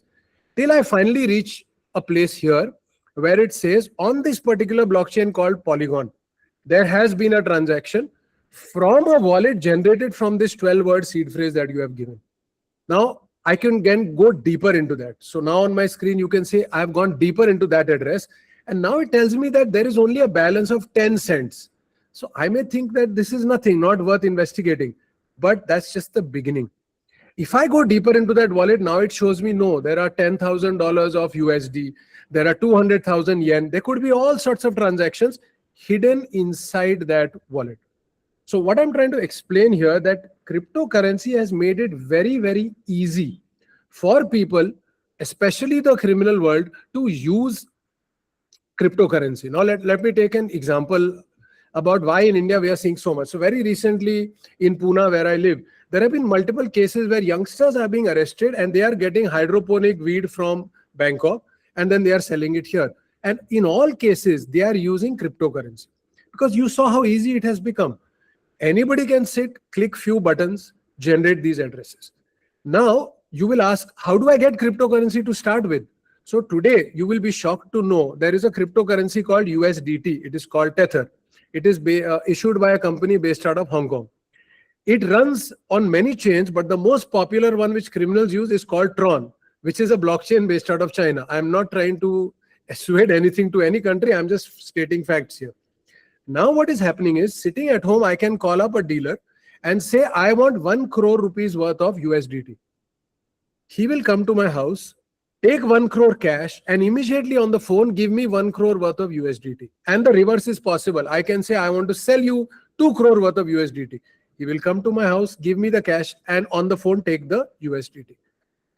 Speaker 5: till I finally reach a place here where it says on this particular blockchain called Polygon, there has been a transaction from a wallet generated from this 12-word seed phrase that you have given. Now, I can again go deeper into that. So now on my screen, you can say I've gone deeper into that address. And now it tells me that there is only a balance of 10 cents. So I may think that this is nothing, not worth investigating. But that's just the beginning. If I go deeper into that wallet, now it shows me, no, there are $10,000 of USD. There are 200,000 yen. There could be all sorts of transactions hidden inside that wallet. So what I'm trying to explain here, that cryptocurrency has made it very, very easy for people, especially the criminal world, to use cryptocurrency. Now let me take an example about why in India we are seeing so much. So very recently in Pune, where I live, There have been multiple cases where youngsters are being arrested and they are getting hydroponic weed from Bangkok and then they are selling it here. And in all cases, they are using cryptocurrency because you saw how easy it has become. Anybody can sit, click few buttons, generate these addresses. Now, you will ask, how do I get cryptocurrency to start with? So today, you will be shocked to know there is a cryptocurrency called USDT. It is called Tether. It is issued by a company based out of Hong Kong. It runs on many chains, but the most popular one which criminals use is called Tron, which is a blockchain based out of China. I'm not trying to assuade anything to any country. I'm just stating facts here. Now what is happening is, sitting at home, I can call up a dealer and say, I want 1 crore rupees worth of USDT. He will come to my house, take 1 crore cash, and immediately on the phone, give me 1 crore worth of USDT. And the reverse is possible. I can say, I want to sell you 2 crore worth of USDT. He will come to my house, give me the cash, and on the phone, take the USDT.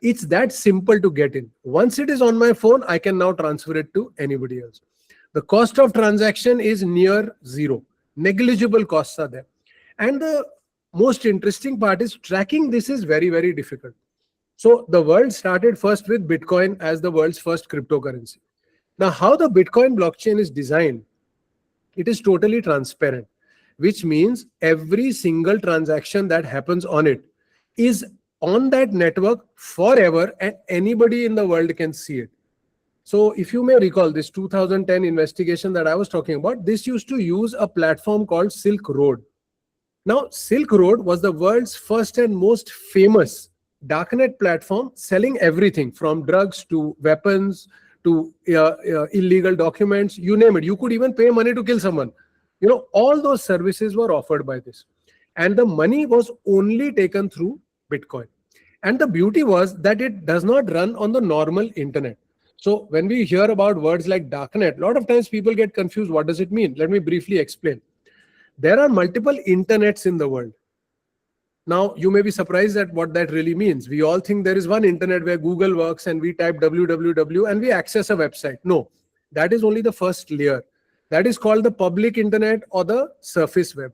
Speaker 5: It's that simple to get in. Once it is on my phone, I can now transfer it to anybody else. The cost of transaction is near zero. Negligible costs are there. And the most interesting part is tracking this is very, very difficult. So the world started first with Bitcoin as the world's first cryptocurrency. Now, how the Bitcoin blockchain is designed, it is totally transparent, which means every single transaction that happens on it is on that network forever and anybody in the world can see it. So if you may recall this 2010 investigation that I was talking about, this used to use a platform called Silk Road. Now, Silk Road was the world's first and most famous darknet platform selling everything from drugs to weapons to illegal documents, you name it. You could even pay money to kill someone. You know, all those services were offered by this. And the money was only taken through Bitcoin. And the beauty was that it does not run on the normal internet. So when we hear about words like darknet, a lot of times people get confused. What does it mean? Let me briefly explain. There are multiple internets in the world. Now, you may be surprised at what that really means. We all think there is one internet where Google works and we type www and we access a website. No, that is only the first layer. That is called the public internet or the surface web.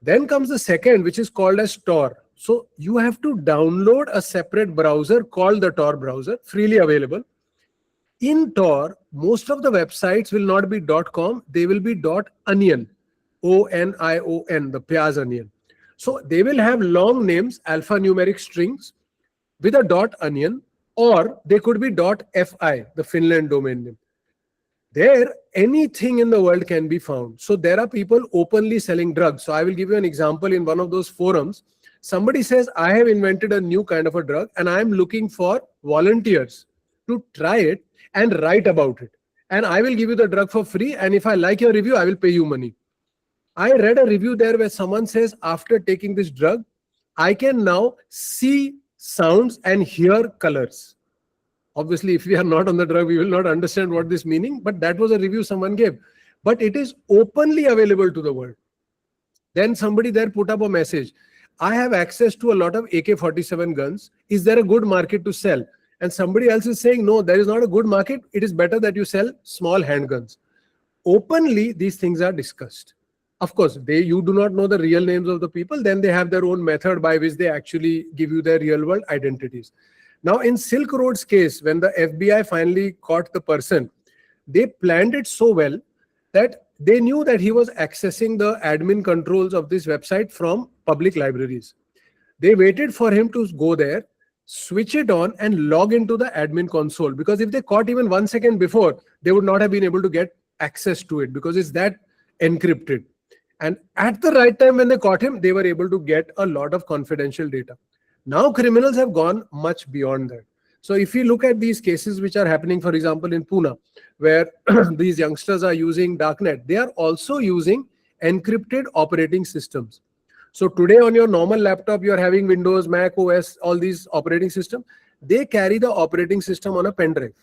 Speaker 5: Then comes the second, which is called as Tor. So you have to download a separate browser called the Tor browser, freely available. In Tor, most of the websites will not be .com, they will be .onion, O-N-I-O-N, the Pyaz onion. So they will have long names, alphanumeric strings with a .onion, or they could be .fi, the Finland domain name. There, anything in the world can be found. So there are people openly selling drugs. So I will give you an example in one of those forums. Somebody says, I have invented a new kind of a drug and I am looking for volunteers to try it and write about it. And I will give you the drug for free. And if I like your review, I will pay you money. I read a review there where someone says, after taking this drug, I can now see sounds and hear colors. Obviously, if we are not on the drug, we will not understand what this meaning, but that was a review someone gave. But it is openly available to the world. Then somebody there put up a message. I have access to a lot of AK-47 guns. Is there a good market to sell? And somebody else is saying, no, there is not a good market. It is better that you sell small handguns. Openly, these things are discussed. Of course, you do not know the real names of the people. Then they have their own method by which they actually give you their real world identities. Now, in Silk Road's case, when the FBI finally caught the person, they planned it so well that they knew that he was accessing the admin controls of this website from public libraries. They waited for him to go there, switch it on and log into the admin console. Because if they caught even 1 second before, they would not have been able to get access to it because it's that encrypted. And at the right time when they caught him, they were able to get a lot of confidential data. Now criminals have gone much beyond that. So if you look at these cases which are happening, for example, in Pune, where these youngsters are using darknet, they are also using encrypted operating systems. So today on your normal laptop, you're having Windows, Mac OS, all these operating systems. They carry the operating system on a pen drive.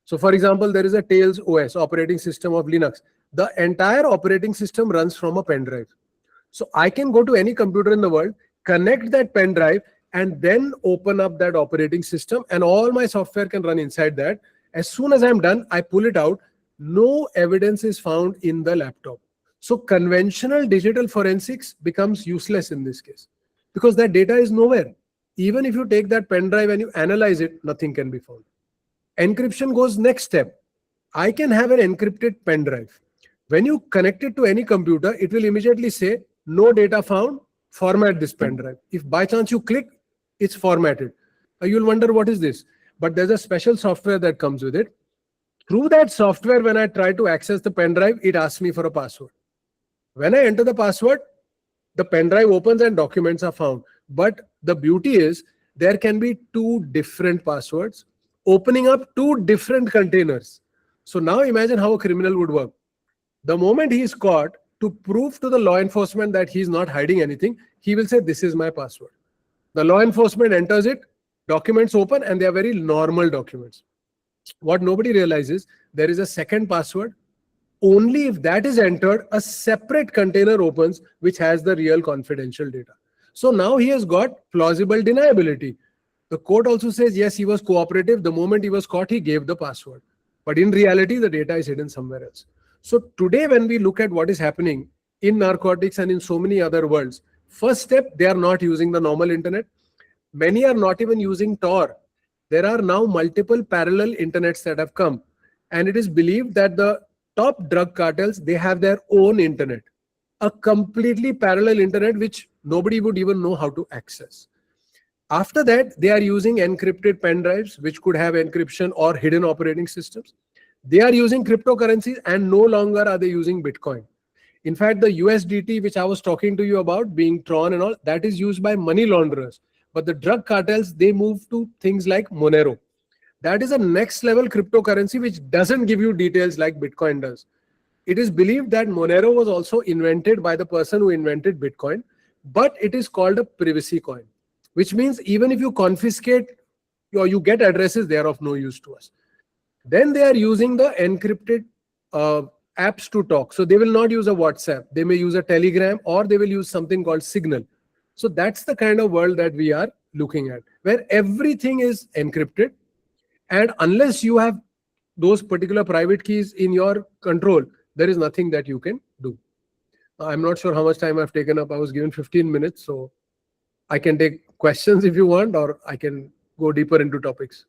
Speaker 5: So for example, there is a Tails OS, operating system of Linux. The entire operating system runs from a pen drive. So I can go to any computer in the world, connect that pen drive, and then open up that operating system and all my software can run inside that. As soon as I'm done, I pull it out. No evidence is found in the laptop. So conventional digital forensics becomes useless in this case. because that data is nowhere. Even if you take that pen drive and you analyze it, nothing can be found. Encryption goes next step. I can have an encrypted pen drive. When you connect it to any computer, it will immediately say, no data found, format this pen drive. If by chance you click, it's formatted. You'll wonder what is this? But there's a special software that comes with it. Through that software, when I try to access the pen drive, it asks me for a password. When I enter the password, the pen drive opens and documents are found. But the beauty is there can be two different passwords opening up two different containers. So now imagine how a criminal would work. The moment he is caught, to prove to the law enforcement that he's not hiding anything, he will say, this is my password. The law enforcement enters it, documents open, and they are very normal documents. What nobody realizes, there is a second password. Only if that is entered, a separate container opens which has the real confidential data. So now he has got plausible deniability. The court also says, yes, he was cooperative. The moment he was caught, he gave the password. But in reality, the data is hidden somewhere else. So today, when we look at what is happening in narcotics and in so many other worlds, first step, they are not using the normal internet. Many are not even using Tor. There are now multiple parallel internets that have come. And it is believed that the top drug cartels, they have their own internet, a completely parallel internet which nobody would even know how to access. After that, they are using encrypted pen drives, which could have encryption or hidden operating systems. They are using cryptocurrencies, and no longer are they using Bitcoin. In fact, the USDT, which I was talking to you about, being Tron and all, that is used by money launderers. But the drug cartels, they move to things like Monero. That is a next level cryptocurrency which doesn't give you details like Bitcoin does. It is believed that Monero was also invented by the person who invented Bitcoin, but it is called a privacy coin, which means even if you confiscate or you get addresses, they are of no use to us. Then they are using the encrypted apps to talk. So they will not use a WhatsApp. They may use a Telegram, or they will use something called Signal. So that's the kind of world that we are looking at, where everything is encrypted. And unless you have those particular private keys in your control, there is nothing that you can do. I'm not sure how much time I've taken up. I was given 15 minutes, so I can take questions if you want, or I can go deeper into topics.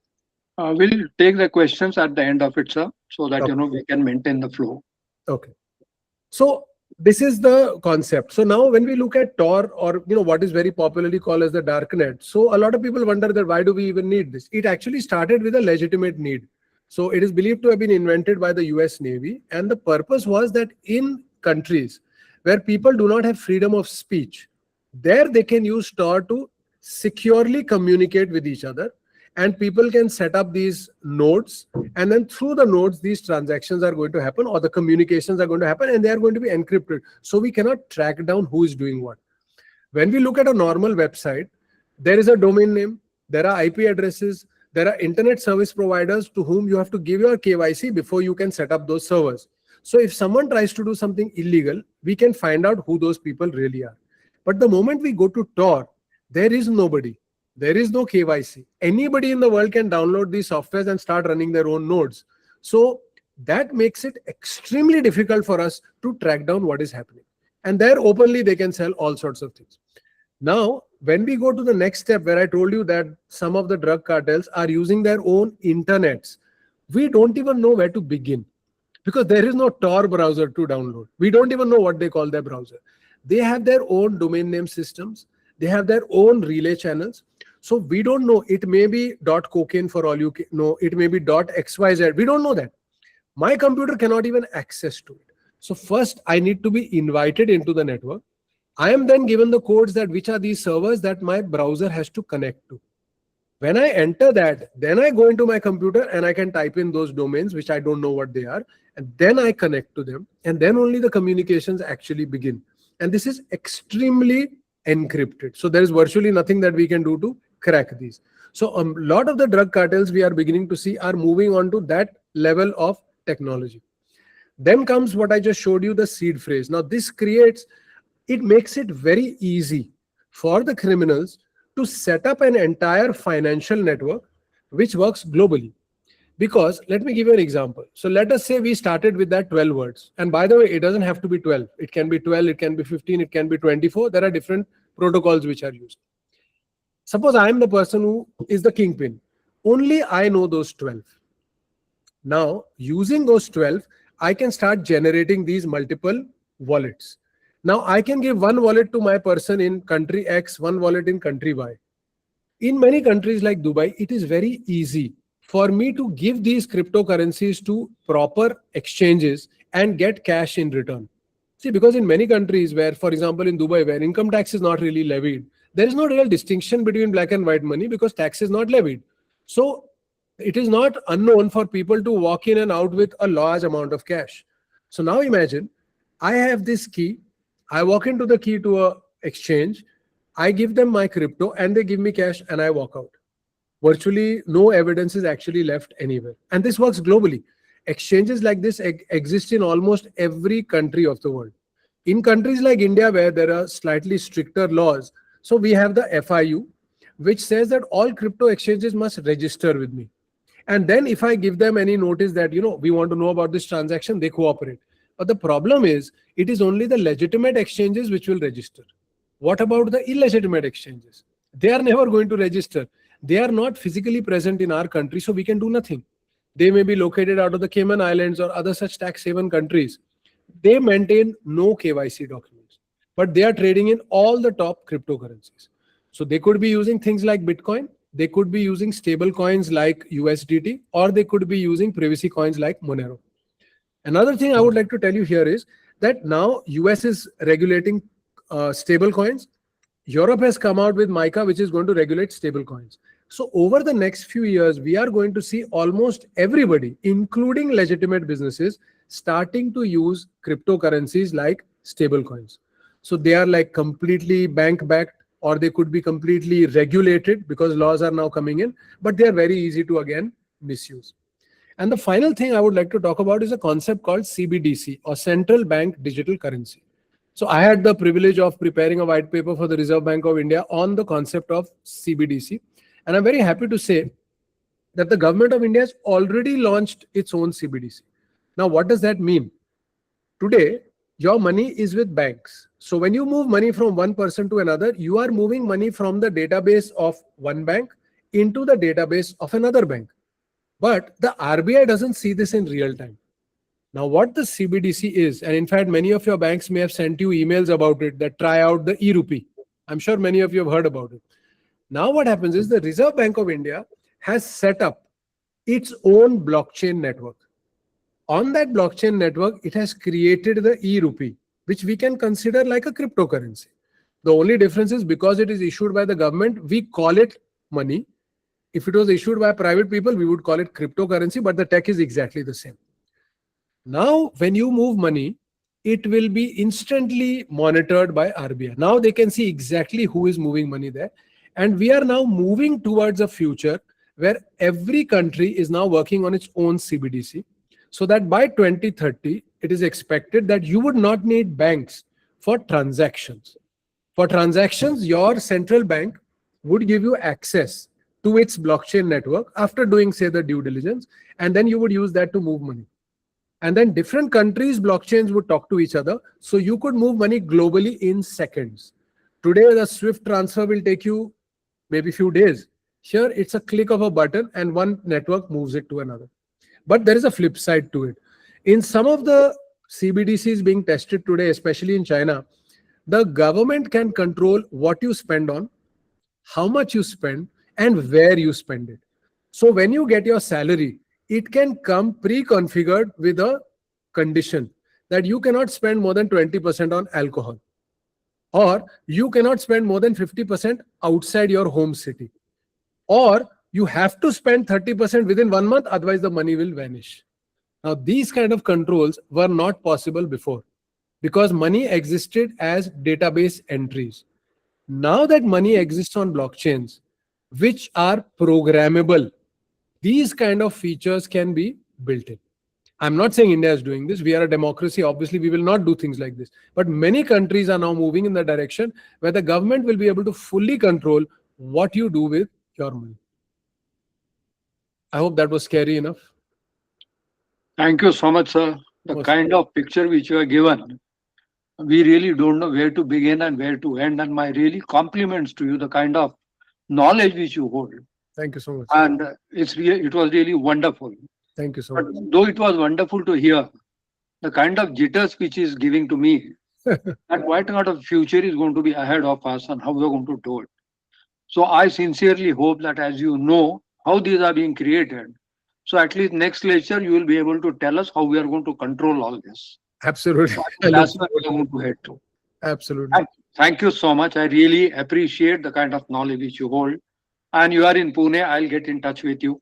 Speaker 2: We'll take the questions at the end of it, sir, so that
Speaker 5: Okay.
Speaker 2: we can maintain the flow.
Speaker 5: Okay. So this is the concept. So now when we look at Tor, or what is very popularly called as the darknet, so a lot of people wonder that why do we even need this? It actually started with a legitimate need. So it is believed to have been invented by the US Navy, and the purpose was that in countries where people do not have freedom of speech, there they can use Tor to securely communicate with each other, and people can set up these nodes, and then through the nodes these transactions are going to happen, or the communications are going to happen, and they are going to be encrypted, so we cannot track down who is doing what. When we look at a normal website, there is a domain name, there are IP addresses, there are internet service providers to whom you have to give your KYC before you can set up those servers. So if someone tries to do something illegal, we can find out who those people really are. But the moment we go to Tor, there is nobody. There is no KYC. Anybody in the world can download these softwares and start running their own nodes. So that makes it extremely difficult for us to track down what is happening. And there openly they can sell all sorts of things. Now, when we go to the next step, where I told you that some of the drug cartels are using their own internets, we don't even know where to begin, because there is no Tor browser to download. We don't even know what they call their browser. They have their own domain name systems. They have their own relay channels. So we don't know. It may be .cocaine for all you know. It may be .xyz. We don't know that. My computer cannot even access to it. So first, I need to be invited into the network. I am then given the codes that which are these servers that my browser has to connect to. When I enter that, then I go into my computer and I can type in those domains, which I don't know what they are. And then I connect to them. And then only the communications actually begin. And this is extremely encrypted. So there is virtually nothing that we can do to crack these. So a lot of the drug cartels we are beginning to see are moving on to that level of technology. Then comes what I just showed you, the seed phrase. Now this it makes it very easy for the criminals to set up an entire financial network which works globally. Because let me give you an example. So let us say we started with that 12 words. And by the way, it doesn't have to be 12. It can be 12, it can be 15, it can be 24. There are different protocols which are used. Suppose I am the person who is the kingpin. Only I know those 12. Now, using those 12, I can start generating these multiple wallets. Now, I can give one wallet to my person in country X, one wallet in country Y. In many countries like Dubai, it is very easy for me to give these cryptocurrencies to proper exchanges and get cash in return. See, because in many countries where, for example, in Dubai, where income tax is not really levied, there is no real distinction between black and white money because tax is not levied. So it is not unknown for people to walk in and out with a large amount of cash. So now imagine I have this key. I walk into the key to a exchange. I give them my crypto and they give me cash and I walk out. Virtually no evidence is actually left anywhere. And this works globally. Exchanges like this exist in almost every country of the world. In countries like India, where there are slightly stricter laws, so we have the FIU, which says that all crypto exchanges must register with me. And then if I give them any notice that, we want to know about this transaction, they cooperate. But the problem is, it is only the legitimate exchanges which will register. What about the illegitimate exchanges? They are never going to register. They are not physically present in our country, so we can do nothing. They may be located out of the Cayman Islands or other such tax haven countries. They maintain no KYC documents, but they are trading in all the top cryptocurrencies. So they could be using things like Bitcoin, they could be using stable coins like USDT, or they could be using privacy coins like Monero. Another thing I would like to tell you here is that now US is regulating stable coins. Europe has come out with MICA, which is going to regulate stable coins. So over the next few years, we are going to see almost everybody, including legitimate businesses, starting to use cryptocurrencies like stable coins. So they are like completely bank-backed, or they could be completely regulated because laws are now coming in, but they are very easy to, again, misuse. And the final thing I would like to talk about is a concept called CBDC, or Central Bank Digital Currency. So I had the privilege of preparing a white paper for the Reserve Bank of India on the concept of CBDC. And I'm very happy to say that the government of India has already launched its own CBDC. Now, what does that mean? Today, your money is with banks. So when you move money from one person to another, you are moving money from the database of one bank into the database of another bank. But the RBI doesn't see this in real time. Now, what the CBDC is, and in fact, many of your banks may have sent you emails about it that try out the e-rupee. I'm sure many of you have heard about it. Now, what happens is the Reserve Bank of India has set up its own blockchain network. On that blockchain network, it has created the e-rupee, which we can consider like a cryptocurrency. The only difference is because it is issued by the government, we call it money. If it was issued by private people, we would call it cryptocurrency, but the tech is exactly the same. Now, when you move money, it will be instantly monitored by RBI. Now they can see exactly who is moving money there. And we are now moving towards a future where every country is now working on its own CBDC. So that by 2030, it is expected that you would not need banks for transactions. For transactions, your central bank would give you access to its blockchain network after doing, say, the due diligence, and then you would use that to move money. And then different countries' blockchains would talk to each other, so you could move money globally in seconds. Today, the SWIFT transfer will take you maybe a few days. Here, it's a click of a button and one network moves it to another. But there is a flip side to it. In some of the CBDCs being tested today, especially in China, the government can control what you spend on, how much you spend, and where you spend it. So when you get your salary, it can come pre-configured with a condition that you cannot spend more than 20% on alcohol, or you cannot spend more than 50% outside your home city, or you have to spend 30% within 1 month, otherwise the money will vanish. Now, these kind of controls were not possible before because money existed as database entries. Now that money exists on blockchains, which are programmable, these kind of features can be built in. I'm not saying India is doing this. We are a democracy. Obviously, we will not do things like this. But many countries are now moving in the direction where the government will be able to fully control what you do with your money. I hope that was scary enough.
Speaker 2: Thank you so much, sir. The
Speaker 5: Most
Speaker 2: kind of picture which you are given we really don't know where to begin and where to end. And my really compliments to you, the kind of knowledge which you hold.
Speaker 5: Thank you so much.
Speaker 2: And it was really wonderful.
Speaker 5: Thank you so
Speaker 2: But
Speaker 5: much.
Speaker 2: though it was wonderful to hear, the kind of jitters which is giving to me, that what kind of future is going to be ahead of us and how we're going to do it. So I sincerely hope that as you know how these are being created, so at least next lecture you will be able to tell us how we are going to control all this.
Speaker 5: Absolutely.
Speaker 2: That's what we are going to head to.
Speaker 5: Absolutely.
Speaker 2: Thank you so much. I really appreciate the kind of knowledge which you hold. And you are in Pune, I'll get in touch with you.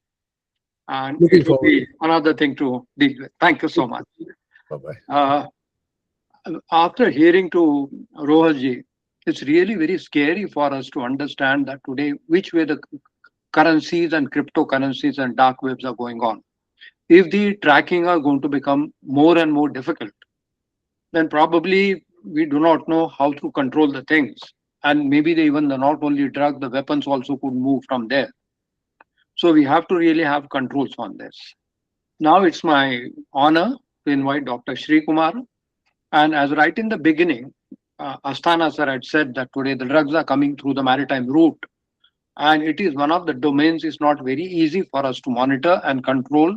Speaker 2: And
Speaker 5: Looking
Speaker 2: it will
Speaker 5: forward.
Speaker 2: be another thing to deal with. Thank you so much.
Speaker 5: Bye-bye.
Speaker 2: After hearing to Rohas ji, it's really very scary for us to understand that today which way the currencies and cryptocurrencies and dark webs are going on. If the tracking are going to become more and more difficult, then probably we do not know how to control the things. And maybe even not only drug, the weapons also could move from there. So we have to really have controls on this. Now it's my honor to invite Dr. Shreekumar. And as right in the beginning, Asthaana sir had said that today the drugs are coming through the maritime route. And it is one of the domains is not very easy for us to monitor and control,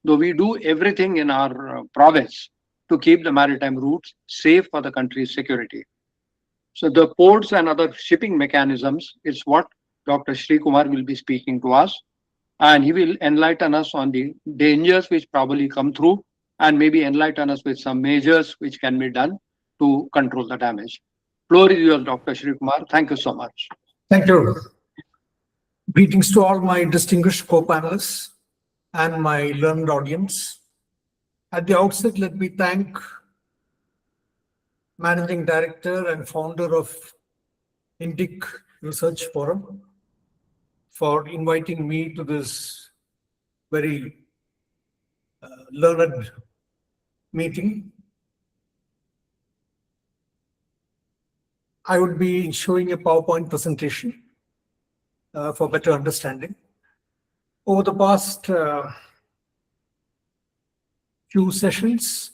Speaker 2: though we do everything in our prowess to keep the maritime routes safe for the country's security. So the ports and other shipping mechanisms is what Dr. Shreekumar will be speaking to us. And he will enlighten us on the dangers which probably come through and maybe enlighten us with some measures which can be done to control the damage. Floor is yours, Dr. Shreekumar. Thank you so much.
Speaker 6: Thank you. Greetings to all my distinguished co-panelists and my learned audience. At the outset, let me thank Managing Director and founder of Indirect Research Forum for inviting me to this very learned meeting. I would be showing a PowerPoint presentation for better understanding. Over the past few sessions,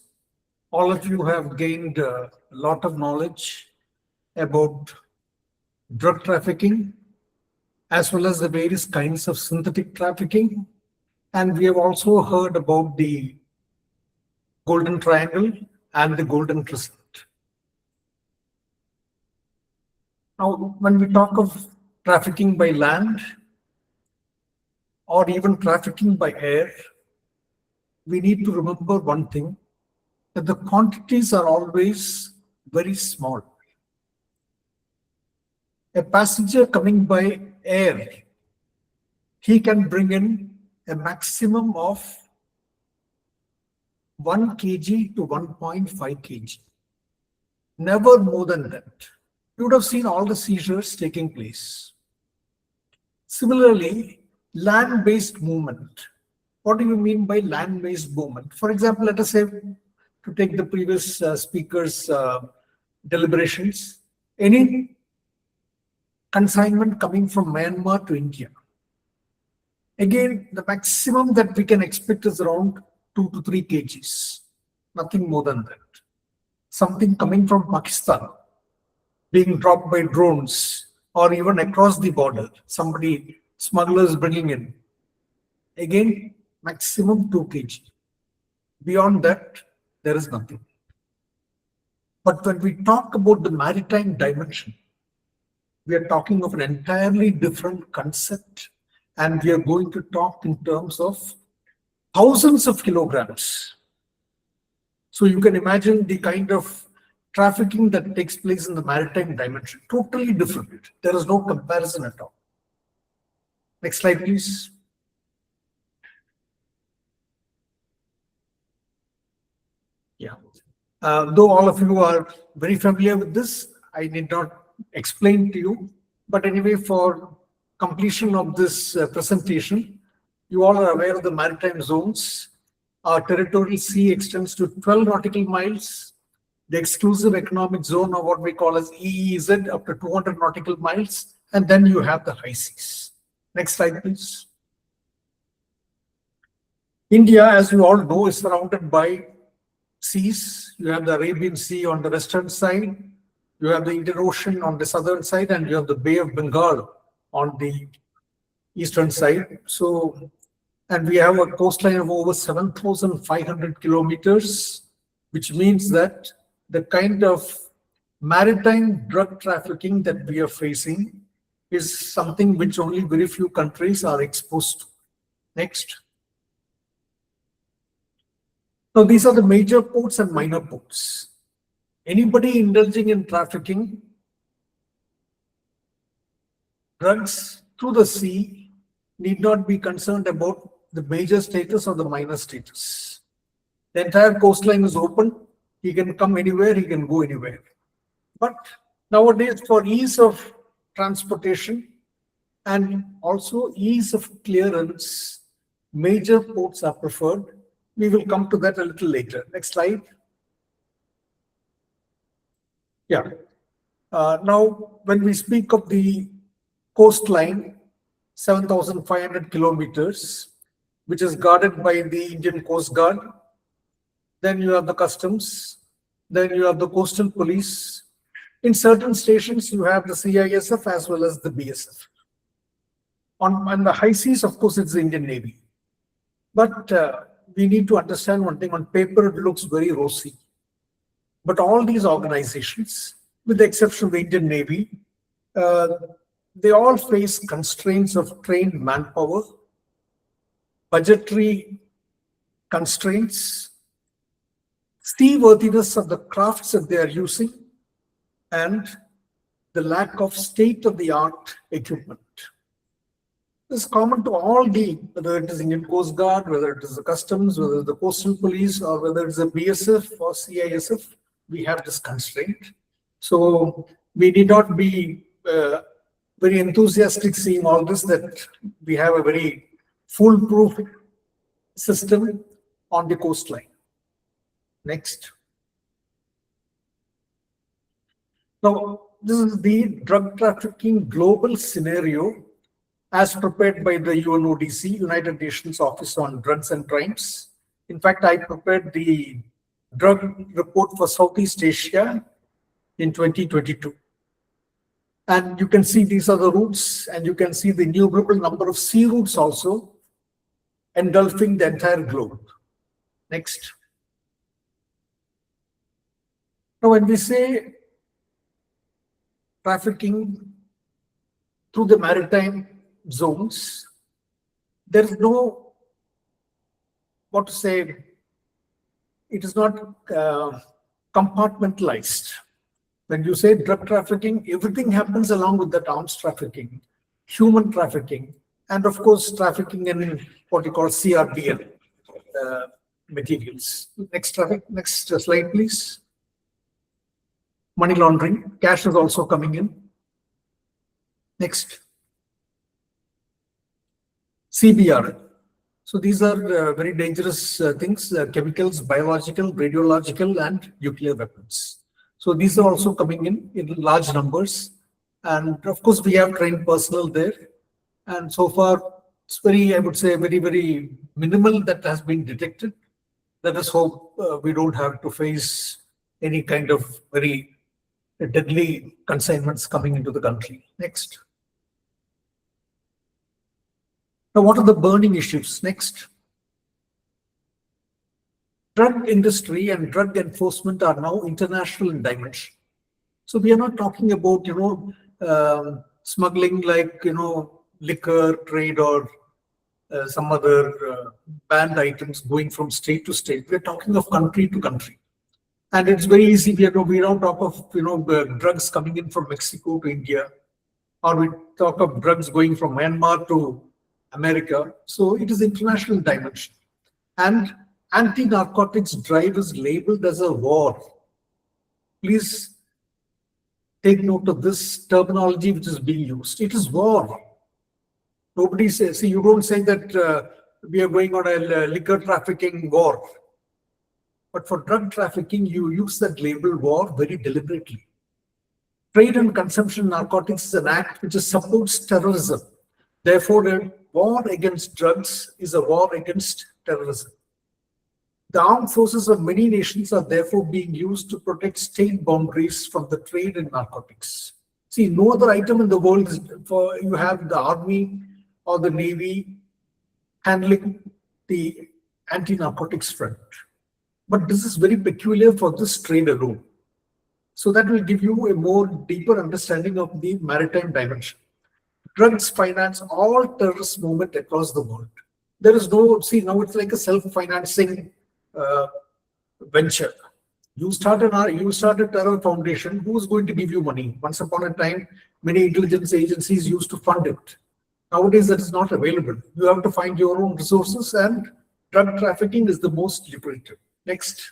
Speaker 6: all of you have gained a lot of knowledge about drug trafficking, as well as the various kinds of synthetic trafficking. And we have also heard about the Golden Triangle and the Golden Crescent. Now, when we talk of trafficking by land or even trafficking by air, we need to remember one thing, that the quantities are always very small. A passenger coming by air, he can bring in a maximum of 1 kg to 1.5 kg. Never more than that. You would have seen all the seizures taking place. Similarly, land-based movement. What do you mean by land-based movement? For example, let us say, to take the previous speaker's deliberations, any consignment coming from Myanmar to India. Again, the maximum that we can expect is around 2 to 3 kgs, nothing more than that. Something coming from Pakistan, being dropped by drones, or even across the border, smugglers bringing in. Again, maximum 2 kg. Beyond that, there is nothing. But when we talk about the maritime dimension, we are talking of an entirely different concept, and we are going to talk in terms of thousands of kilograms. So you can imagine the kind of trafficking that takes place in the maritime dimension, totally different. There is no comparison at all. Next slide, please. Yeah. Though all of you are very familiar with this, I need not explain to you. But anyway, for completion of this presentation, you all are aware of the maritime zones. Our territorial sea extends to 12 nautical miles. The exclusive economic zone, or what we call as EEZ, up to 200 nautical miles. And then you have the high seas. Next slide, please. India, as you all know, is surrounded by seas. You have the Arabian Sea on the western side, you have the Indian Ocean on the southern side, and you have the Bay of Bengal on the eastern side. So, and we have a coastline of over 7,500 kilometers, which means that the kind of maritime drug trafficking that we are facing is something which only very few countries are exposed to. Next. Now, these are the major ports and minor ports. Anybody indulging in trafficking drugs through the sea need not be concerned about the major status or the minor status. The entire coastline is open. He can come anywhere, he can go anywhere. But nowadays, for ease of transportation and also ease of clearance, major ports are preferred. We will come to that a little later. Next slide. Yeah. Now, when we speak of the coastline, 7,500 kilometers, which is guarded by the Indian Coast Guard, then you have the customs, then you have the coastal police. In certain stations, you have the CISF as well as the BSF. On the high seas, of course, it's the Indian Navy. But we need to understand one thing. On paper, it looks very rosy. But all these organizations, with the exception of the Indian Navy, they all face constraints of trained manpower, budgetary constraints, seaworthiness of the crafts that they are using, and the lack of state-of-the-art equipment. This is common to all whether it is Indian Coast Guard, whether it is the customs, whether it is the coastal police, or whether it is the BSF or CISF, we have this constraint. So we need not be very enthusiastic seeing all this, that we have a very foolproof system on the coastline. Next. Now, this is the drug trafficking global scenario as prepared by the UNODC, United Nations Office on Drugs and Crimes. In fact, I prepared the drug report for Southeast Asia in 2022. And you can see these are the routes, and you can see the innumerable number of sea routes also engulfing the entire globe. Next. Now, when we say trafficking through the maritime zones, there is no, what to say, it is not compartmentalized. When you say drug trafficking, everything happens along with that: arms trafficking, human trafficking, and of course trafficking in what you call CRBL materials. Next slide, please. Money laundering, cash is also coming in. Next. CBR. So these are very dangerous things, chemicals, biological, radiological, and nuclear weapons. So these are also coming in large numbers. And of course, we have trained personnel there. And so far, it's very, I would say, very, very minimal that has been detected. Let us hope we don't have to face any kind of very deadly consignments coming into the country. Next. Now, what are the burning issues? Next. Drug industry and drug enforcement are now international in dimension. So we are not talking about, smuggling like, liquor trade or some other banned items going from state to state. We're talking of country to country. And it's very easy. We don't talk of, drugs coming in from Mexico to India, or we talk of drugs going from Myanmar to America. So it is international dimension. And anti-narcotics drive is labeled as a war. Please take note of this terminology which is being used. It is war. Nobody says, see, you don't say that we are going on a liquor trafficking war. But for drug trafficking, you use that label war very deliberately. Trade and consumption of narcotics is an act which supports terrorism. Therefore, a war against drugs is a war against terrorism. The armed forces of many nations are therefore being used to protect state boundaries from the trade in narcotics. See, no other item in the world is for you have the army or the navy handling the anti-narcotics front. But this is very peculiar for this trade alone. So that will give you a more deeper understanding of the maritime dimension. Drugs finance all terrorist movement across the world. There is no, see, now it's like a self-financing venture. You start a terror foundation, who's going to give you money? Once upon a time, many intelligence agencies used to fund it. Nowadays, that is not available. You have to find your own resources, and drug trafficking is the most lucrative. Next.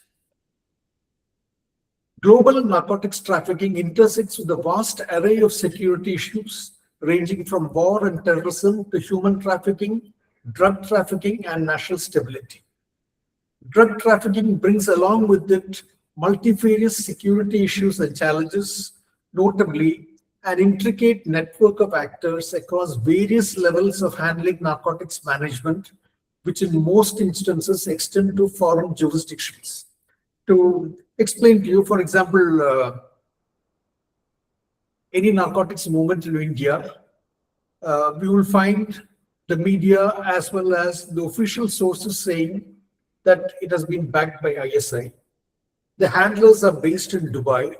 Speaker 6: Global narcotics trafficking intersects with a vast array of security issues, ranging from war and terrorism to human trafficking, drug trafficking, and national stability. Drug trafficking brings along with it multifarious security issues and challenges, notably an intricate network of actors across various levels of handling narcotics management, which in most instances extend to foreign jurisdictions. To explain to you, for example, any narcotics movement in India, we will find the media as well as the official sources saying that it has been backed by ISI. The handlers are based in Dubai,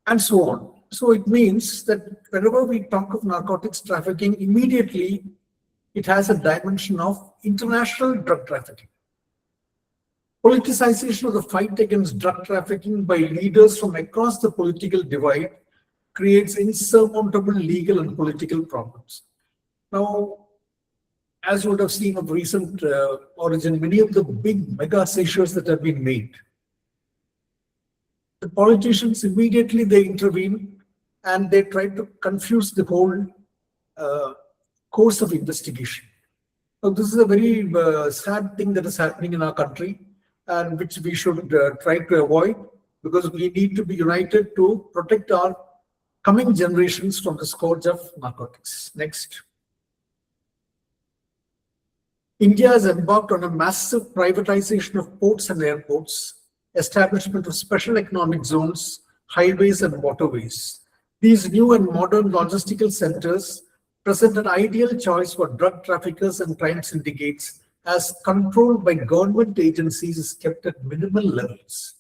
Speaker 6: and so on. So it means that whenever we talk of narcotics trafficking, immediately it has a dimension of international drug trafficking. Politicization of the fight against drug trafficking by leaders from across the political divide creates insurmountable legal and political problems. Now, as you would have seen of recent origin, many of the big mega seizures that have been made, the politicians immediately they intervene and they try to confuse the whole course of investigation. So this is a very sad thing that is happening in our country, and which we should try to avoid, because we need to be united to protect our coming generations from the scourge of narcotics. Next. India has embarked on a massive privatization of ports and airports, establishment of special economic zones, highways and waterways. These new and modern logistical centers present an ideal choice for drug traffickers and crime syndicates, as controlled by government agencies is kept at minimal levels.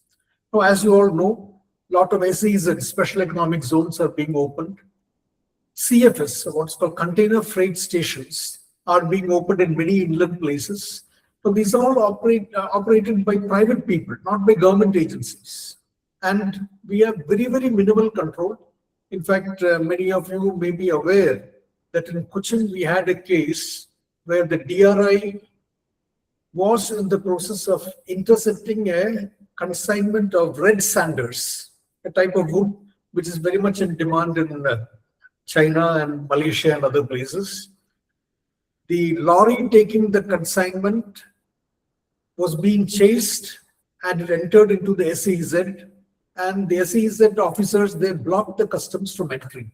Speaker 6: Now, as you all know, a lot of SEs and special economic zones are being opened. CFS, what's called container freight stations, are being opened in many inland places. So these are all operated by private people, not by government agencies. And we have very, very minimal control. In fact, many of you may be aware that in Cochin we had a case where the DRI was in the process of intercepting a consignment of red sanders, a type of wood which is very much in demand in China and Malaysia and other places. The lorry taking the consignment was being chased and it entered into the SEZ, and the SEZ officers, they blocked the customs from entering.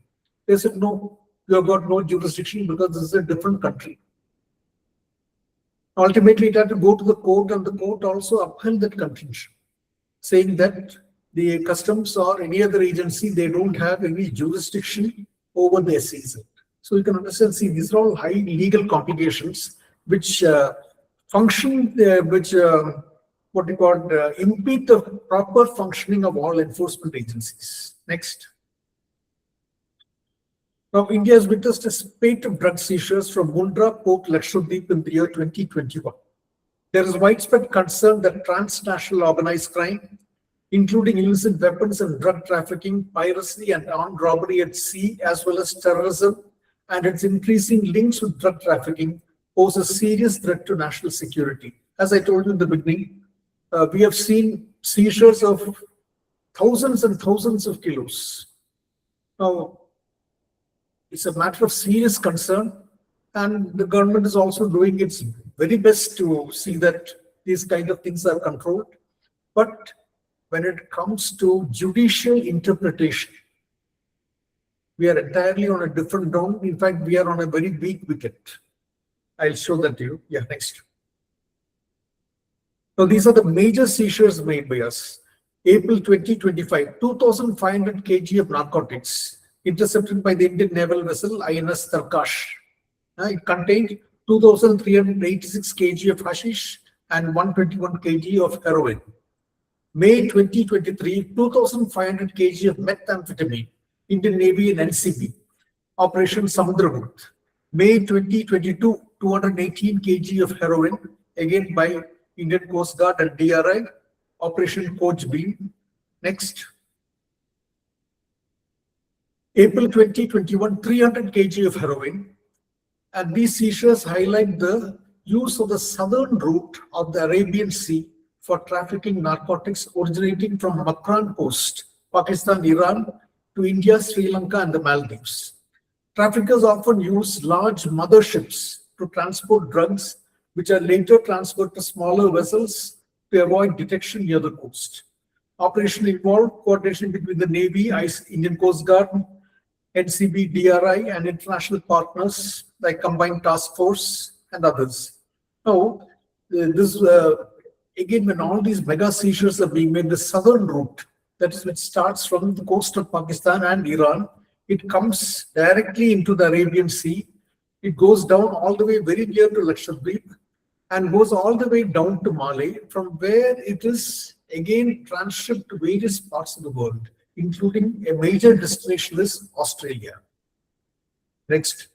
Speaker 6: They said, no, you have got no jurisdiction because this is a different country. Ultimately, it had to go to the court, and the court also upheld that contention, saying that the customs or any other agency, they don't have any jurisdiction over the SEZ. So you can understand, see, these are all high legal complications which function, what you call, impede the proper functioning of all enforcement agencies. Next. Now, India has witnessed a spate of drug seizures from Mundra Port, Lakshadweep in the year 2021. There is widespread concern that transnational organized crime, including illicit weapons and drug trafficking, piracy and armed robbery at sea, as well as terrorism and its increasing links with drug trafficking, pose a serious threat to national security. As I told you in the beginning, we have seen seizures of thousands and thousands of kilos. Now, it's a matter of serious concern, and the government is also doing its very best to see that these kind of things are controlled. But when it comes to judicial interpretation, we are entirely on a different ground. In fact, we are on a very weak wicket. I'll show that to you. Yeah, next. Now, these are the major seizures made by us. April 2025, 2,500 kg of narcotics intercepted by the Indian naval vessel INS Tarkash. It contained 2,386 kg of hashish and 121 kg of heroin. May 2023, 2,500 kg of methamphetamine, Indian Navy and NCB, Operation Samudragupta. May 2022, 218 kg of heroin, again by Indian Coast Guard and DRI, Operation Coach Beam. Next. April 2021, 300 kg of heroin. And these seizures highlight the use of the southern route of the Arabian Sea for trafficking narcotics originating from Makran Coast, Pakistan, Iran, to India, Sri Lanka, and the Maldives. Traffickers often use large motherships to transport drugs, which are later transferred to smaller vessels to avoid detection near the coast. Operation involved coordination between the Navy, Indian Coast Guard, NCB, DRI, and international partners like Combined Task Force and others. Now, again, when all these mega seizures are being made, the southern route, that is, which starts from the coast of Pakistan and Iran, it comes directly into the Arabian Sea. It goes down all the way very near to Lakshadweep and goes all the way down to Malé, from where it is again transshipped to various parts of the world, including a major destination is Australia. Next.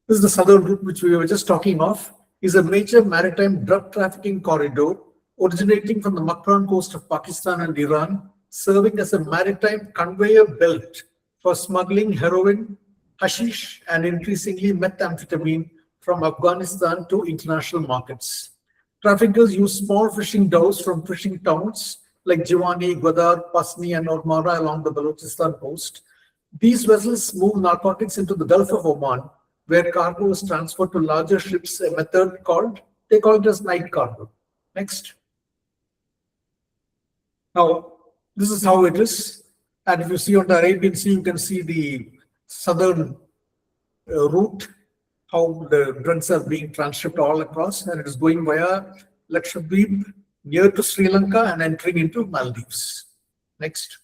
Speaker 6: This is the southern route which we were just talking of, is a major maritime drug trafficking corridor originating from the Makran coast of Pakistan and Iran, serving as a maritime conveyor belt for smuggling heroin, hashish, and increasingly methamphetamine from Afghanistan to international markets. Traffickers use small fishing dhows from fishing towns like Jiwani, Gwadar, Pasni, and Ormara along the Balochistan coast. These vessels move narcotics into the Gulf of Oman, where cargo is transferred to larger ships, a method they call it as night cargo. Next. Now, this is how it is. And if you see on the Arabian Sea, you can see the southern route, how the drugs are being transshipped all across, and it is going via Lakshadweep, near to Sri Lanka, and entering into Maldives. Next.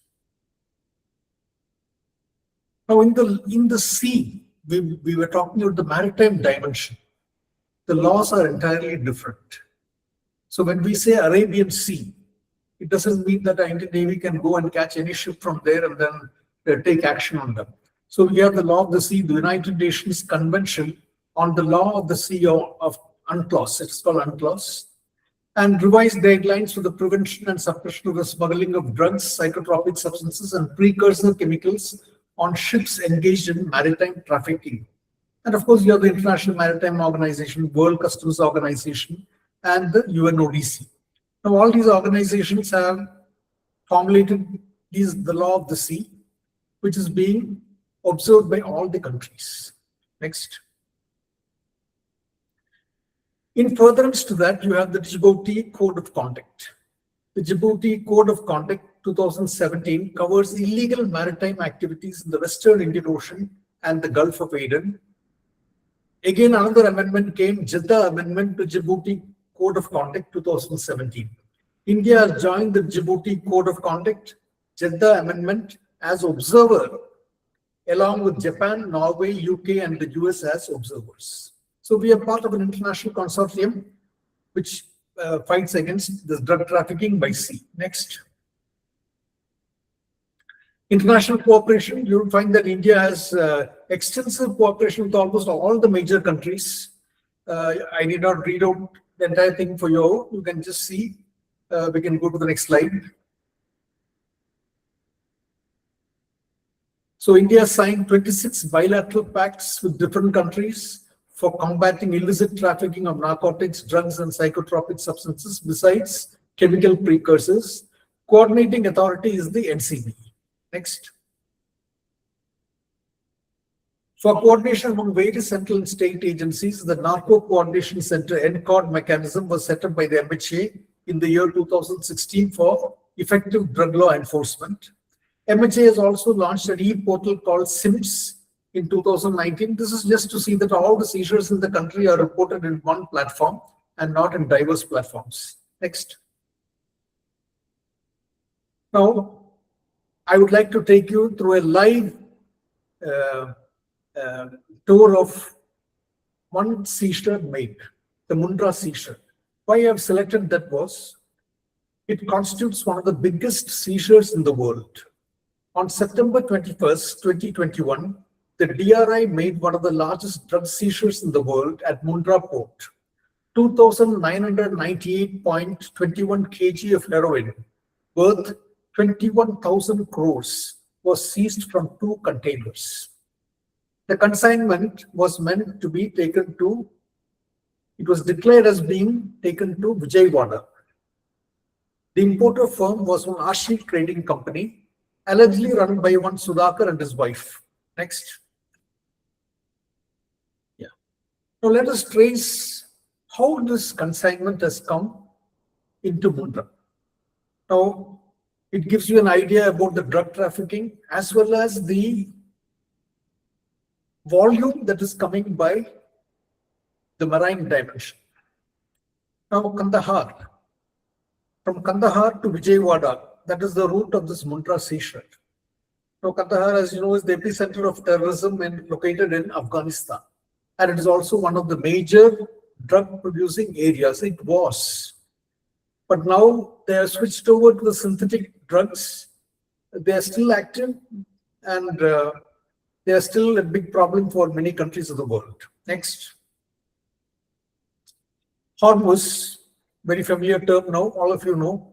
Speaker 6: Now, in the sea, we were talking about the maritime dimension. The laws are entirely different. So when we say Arabian Sea, it doesn't mean that the Indian Navy can go and catch any ship from there and then take action on them. So we have the law of the sea, the United Nations Convention on the law of the sea of UNCLOS. It's called UNCLOS. And revised guidelines for the prevention and suppression of the smuggling of drugs, psychotropic substances, and precursor chemicals on ships engaged in maritime trafficking. And of course, you have the International Maritime Organization, World Customs Organization, and the UNODC. Now, all these organizations have formulated the law of the sea, which is being observed by all the countries. Next. In furtherance to that, you have the Djibouti Code of Conduct. The Djibouti Code of Conduct 2017 covers illegal maritime activities in the Western Indian Ocean and the Gulf of Aden. Again, another amendment came, Jeddah Amendment to Djibouti Code of Conduct 2017. India has joined the Djibouti Code of Conduct, Jeddah Amendment, as observer, along with Japan, Norway, UK, and the US as observers. So we are part of an international consortium which fights against the drug trafficking by sea. Next. International cooperation, you will find that India has extensive cooperation with almost all the major countries. I did not read out the entire thing for you. You can just see. We can go to the next slide. So India signed 26 bilateral pacts with different countries for combating illicit trafficking of narcotics, drugs, and psychotropic substances, besides chemical precursors. Coordinating authority is the NCB. Next. For coordination among various central and state agencies, the Narco Coordination Center NCORD mechanism was set up by the MHA in the year 2016 for effective drug law enforcement. MHA has also launched an e-portal called SIMS in 2019. This is just to see that all the seizures in the country are reported in one platform and not in diverse platforms. Next. Now, I would like to take you through a live tour of one seashore made, the Mundra seashore. Why I have selected that was, it constitutes one of the biggest seashores in the world. On September 21st, 2021, the DRI made one of the largest drug seizures in the world at Mundra port. 2,998.21 kg of heroin worth 21,000 crores was seized from 2 containers. The consignment was meant to be taken to, it was declared as being taken to Vijayawada. The importer firm was one Ashik Trading Company, allegedly run by one Sudhakar and his wife. Next. Yeah. Now let us trace how this consignment has come into Mundra. Now, it gives you an idea about the drug trafficking as well as the volume that is coming by the marine dimension. Now, Kandahar. From Kandahar to Vijayawada, that is the route of this Mundra seashore. Now, Kandahar, as you know, is the epicenter of terrorism and located in Afghanistan. And it is also one of the major drug-producing areas. It was. But now they have switched over to the synthetic drugs. They are still active and they are still a big problem for many countries of the world. Next. Hormuz, very familiar term now, all of you know,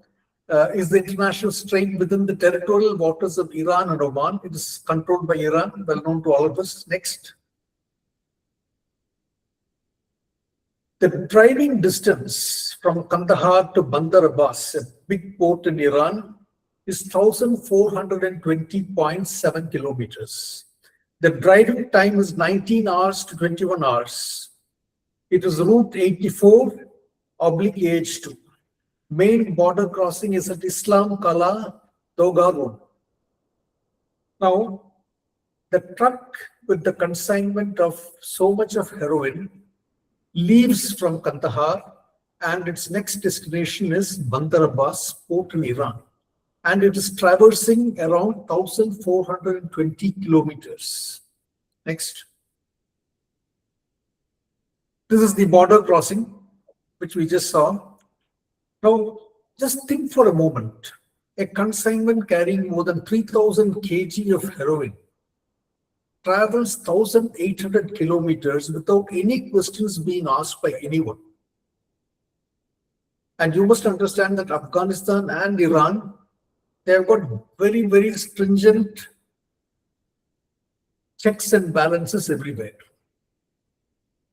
Speaker 6: is the international strait within the territorial waters of Iran and Oman. It is controlled by Iran, well known to all of us. Next. The driving distance from Kandahar to Bandar Abbas, a big port in Iran, is 1,420.7 kilometers. The driving time is 19 hours to 21 hours. It is Route 84/AH2. Main border crossing is at Islam Kala Doga Road. Now, the truck with the consignment of so much of heroin leaves from Kandahar and its next destination is Bandar Abbas port in Iran. And it is traversing around 1,420 kilometers. Next. This is the border crossing, which we just saw. Now, just think for a moment. A consignment carrying more than 3,000 kg of heroin travels 1,800 kilometers without any questions being asked by anyone. And you must understand that Afghanistan and Iran, they have got very, very stringent checks and balances everywhere.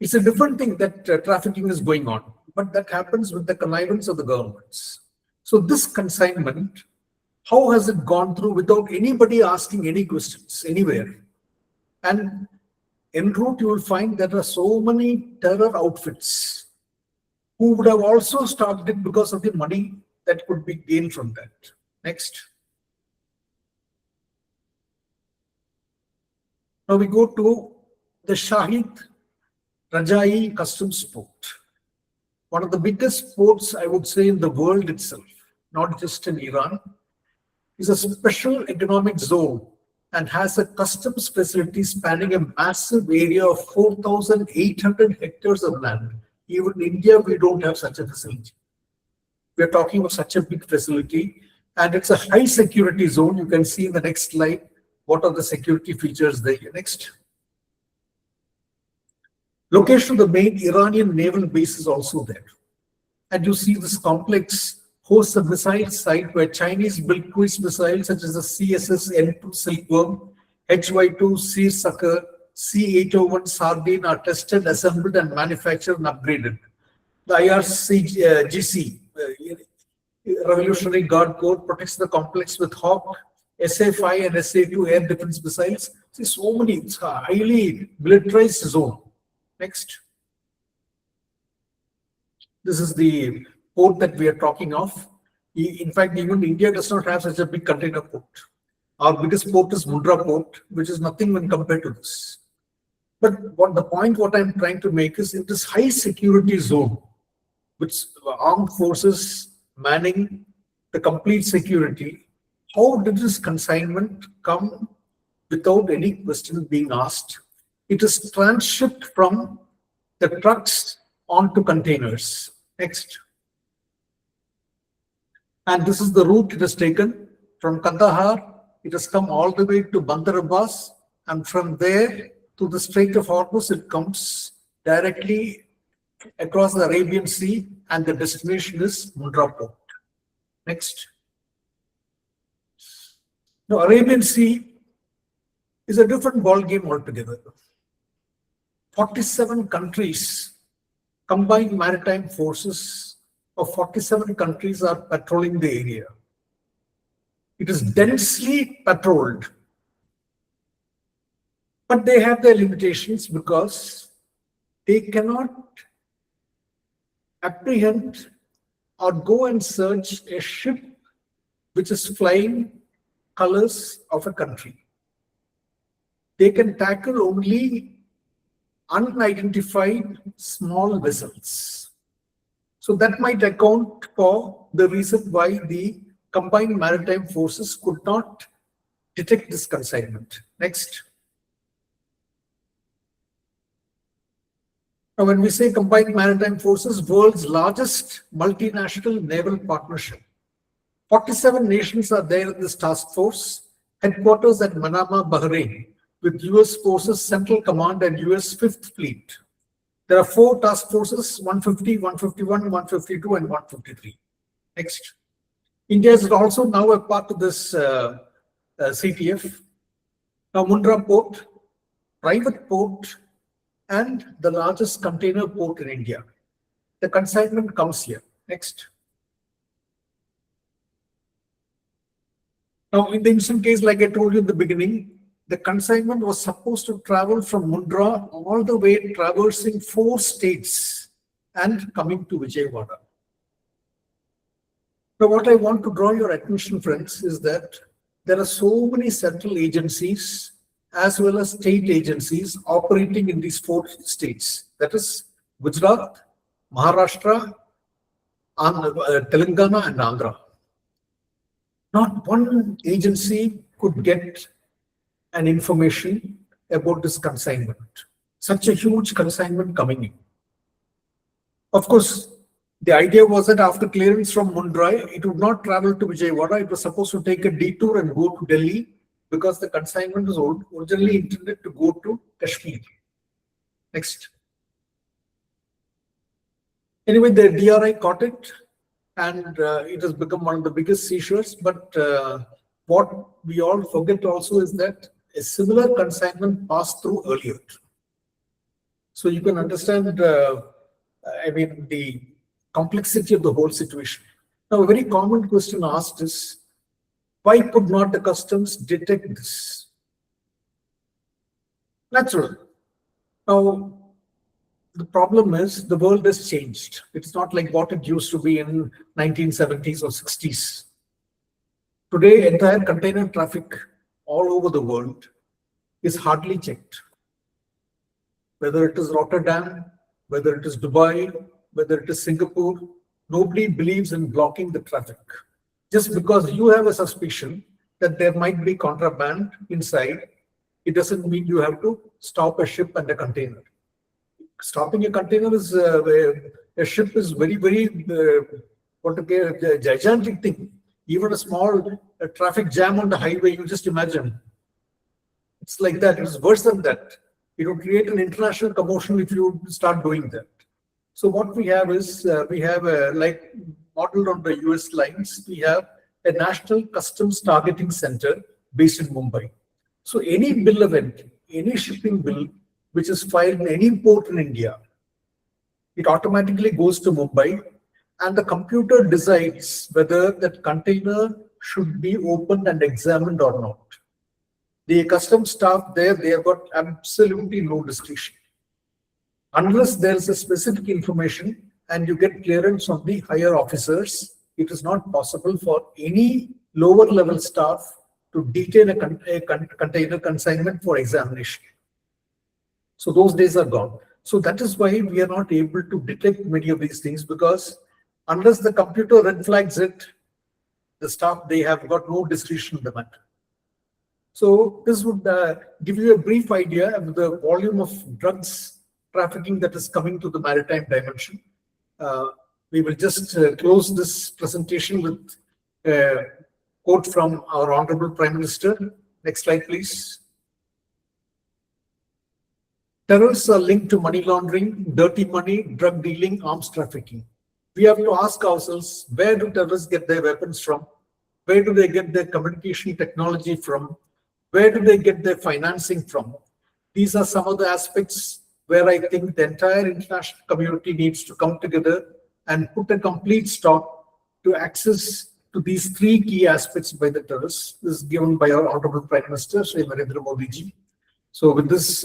Speaker 6: It's a different thing that trafficking is going on, but that happens with the connivance of the governments. So this consignment, how has it gone through without anybody asking any questions anywhere? And en route, you will find there are so many terror outfits who would have also started it because of the money that could be gained from that. Next. Now we go to the Shahid Rajai Customs Port. One of the biggest ports, I would say, in the world itself, not just in Iran, is a special economic zone and has a customs facility spanning a massive area of 4,800 hectares of land. Even in India, we don't have such a facility. We're talking about such a big facility, and it's a high security zone. You can see in the next slide what are the security features there. Next. Location of the main Iranian naval base is also there. And you see this complex hosts a missile site where Chinese-built cruise missiles such as the CSS-N2 Silkworm, HY-2 Seersucker, C-801 Sardine are tested, assembled, and manufactured and upgraded. The IRGC, Revolutionary Guard Corps, protects the complex with Hawk, SA-5 and SA-2 air defense missiles. See, so many, it's a highly militarized zone. Next. This is the port that we are talking of. In fact, even India does not have such a big container port. Our biggest port is Mundra port, which is nothing when compared to this. But what I'm trying to make is in this high security zone, with armed forces manning the complete security, how did this consignment come without any question being asked? It is transshipped from the trucks onto containers. Next. And this is the route it has taken. From Kandahar, it has come all the way to Bandar Abbas, and from there to the Strait of Hormuz, it comes directly across the Arabian Sea, and the destination is Mundra port. Next. Now, Arabian Sea is a different ballgame altogether. 47 countries, combined maritime forces of 47 countries are patrolling the area. It is densely patrolled, but they have their limitations because they cannot apprehend or go and search a ship which is flying colors of a country. They can tackle only unidentified small vessels. So that might account for the reason why the combined maritime forces could not detect this consignment. Next. Now, when we say combined maritime forces, world's largest multinational naval partnership. 47 nations are there in this task force, headquarters at Manama, Bahrain, with US Forces Central Command and US 5th Fleet. There are 4 task forces, 150, 151, 152, and 153. Next. India is also now a part of this CTF. Now, Mundra port, private port, and the largest container port in India. The consignment comes here. Next. Now, in the instant case, like I told you in the beginning, the consignment was supposed to travel from Mundra all the way, traversing 4 states and coming to Vijayawada. Now, what I want to draw your attention, friends, is that there are so many central agencies as well as state agencies operating in these 4 states. That is Gujarat, Maharashtra, Telangana, and Andhra. Not one agency could get an information about this consignment. Such a huge consignment coming in. Of course, the idea was that after clearance from Mundra, it would not travel to Vijayawada. It was supposed to take a detour and go to Delhi, because the consignment was originally intended to go to Kashmir. Next. Anyway, the DRI caught it, and it has become one of the biggest seizures. But what we all forget also is that a similar consignment passed through earlier. So you can understand, the complexity of the whole situation. Now, a very common question asked is, why could not the customs detect this? Natural. Now, the problem is the world has changed. It's not like what it used to be in 1970s or 60s. Today, entire container traffic all over the world is hardly checked. Whether it is Rotterdam, whether it is Dubai, whether it is Singapore, nobody believes in blocking the traffic. Just because you have a suspicion that there might be contraband inside, it doesn't mean you have to stop a ship and a container. Stopping a container is a ship is very, very a gigantic thing. Even a small traffic jam on the highway, you just imagine. It's like that. It's worse than that. It will create an international commotion if you start doing that. So what we have is, we have like modeled on the US lines, we have a National Customs Targeting Center based in Mumbai. So any bill of entry, any shipping bill which is filed in any port in India, it automatically goes to Mumbai, and the computer decides whether that container should be opened and examined or not. The customs staff there, they have got absolutely no discretion. Unless there is a specific information and you get clearance from the higher officers, it is not possible for any lower level staff to detain a container consignment for examination. So those days are gone. So that is why we are not able to detect many of these things, because unless the computer red flags it, the staff, they have got no discretion in the matter. So this would give you a brief idea of the volume of drugs trafficking that is coming to the maritime dimension. We will just close this presentation with a quote from our Honorable Prime Minister. Next slide, please. Terrorists are linked to money laundering, dirty money, drug dealing, arms trafficking. We have to ask ourselves, where do terrorists get their weapons from? Where do they get their communication technology from? Where do they get their financing from? These are some of the aspects where I think the entire international community needs to come together and put a complete stop to access to these three key aspects by the terrorists. This is given by our Honorable Prime Minister, Shri Narendra Modi ji. So with this,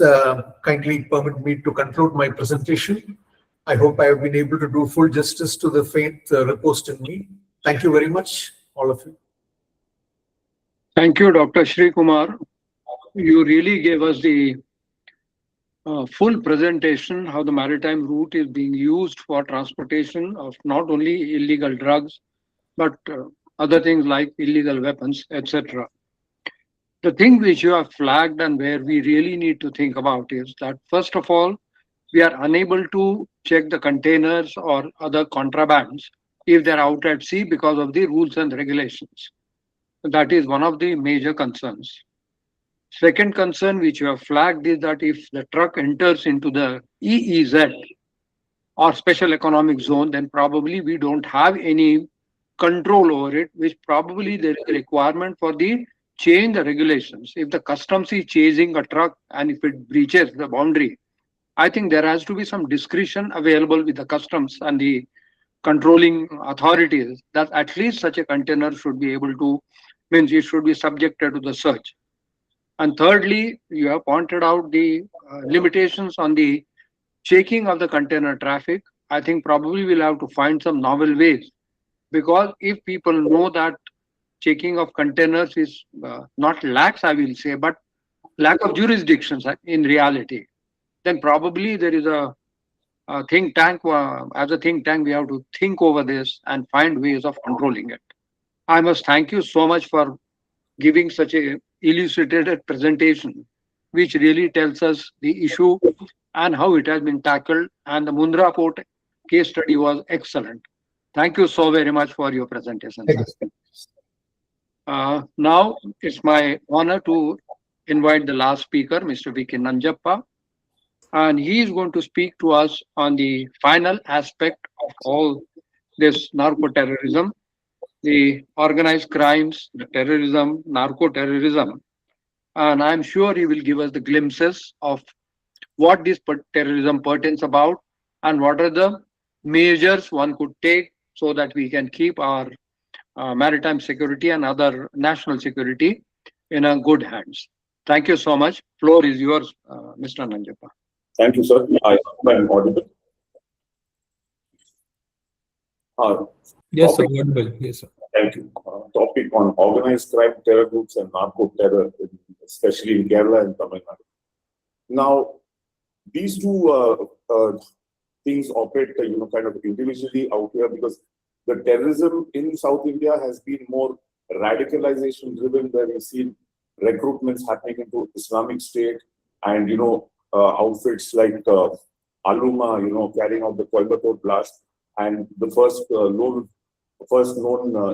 Speaker 6: kindly permit me to conclude my presentation. I hope I have been able to do full justice to the faith reposed in me. Thank you very much, all of you.
Speaker 2: Thank you, Dr. Shreekumar. You really gave us the full presentation how the maritime route is being used for transportation of not only illegal drugs, but other things like illegal weapons, etc. The thing which you have flagged and where we really need to think about is that, first of all, we are unable to check the containers or other contrabands if they're out at sea because of the rules and regulations. That is one of the major concerns. Second concern which you have flagged is that if the truck enters into the EEZ or special economic zone, then probably we don't have any control over it, which probably there is a requirement for the change the regulations. If the customs is chasing a truck and if it breaches the boundary, I think there has to be some discretion available with the customs and the controlling authorities that at least such a container should be able to, means it should be subjected to the search. And thirdly, you have pointed out the limitations on the checking of the container traffic. I think probably we'll have to find some novel ways, because if people know that checking of containers is not lax, I will say, but lack of jurisdictions in reality, then probably there is a think tank. As a think tank, we have to think over this and find ways of controlling it. I must thank you so much for giving such a elucidated presentation, which really tells us the issue and how it has been tackled. And the Mundra Port case study was excellent. Thank you so very much for your presentation. Now it's my honor to invite the last speaker, Mr. Vicky Nanjappa, and he is going to speak to us on the final aspect of all this narco-terrorism, the organized crimes, the terrorism, narco-terrorism. And I'm sure he will give us the glimpses of what this terrorism pertains about and what are the measures one could take so that we can keep our maritime security and other national security in a good hands. Thank you so much. Floor is yours, Mr. Nanjappa.
Speaker 7: Thank you, sir. I am audible.
Speaker 1: Yes, sir. Audible. Yes, sir.
Speaker 7: Thank you. Topic on organized crime, terror groups, and narco-terror, especially in Kerala and Tamil Nadu. Now, these two things operate, kind of individually out here, because the terrorism in South India has been more radicalization-driven, where we've seen recruitments happening into Islamic State and, outfits like Aluma, carrying out the Coimbatore blast, and the first known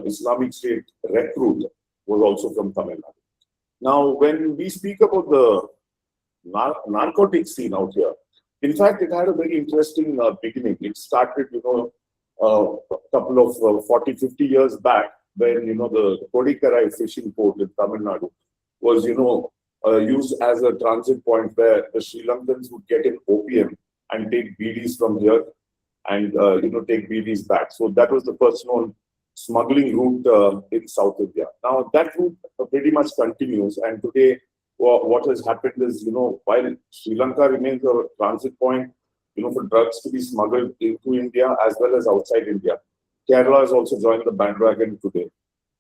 Speaker 7: Islamic State recruit was also from Tamil Nadu. Now, when we speak about the narcotics scene out here, in fact, it had a very interesting beginning. It started, a couple of 40, 50 years back, when, the Kodikarai fishing port in Tamil Nadu was, used as a transit point where the Sri Lankans would get in opium and take BDs from here and, take BDs back. So that was the first known smuggling route in South India. Now, that route pretty much continues. And today, what has happened is, while Sri Lanka remains a transit point, for drugs to be smuggled into India as well as outside India, Kerala has also joined the bandwagon today.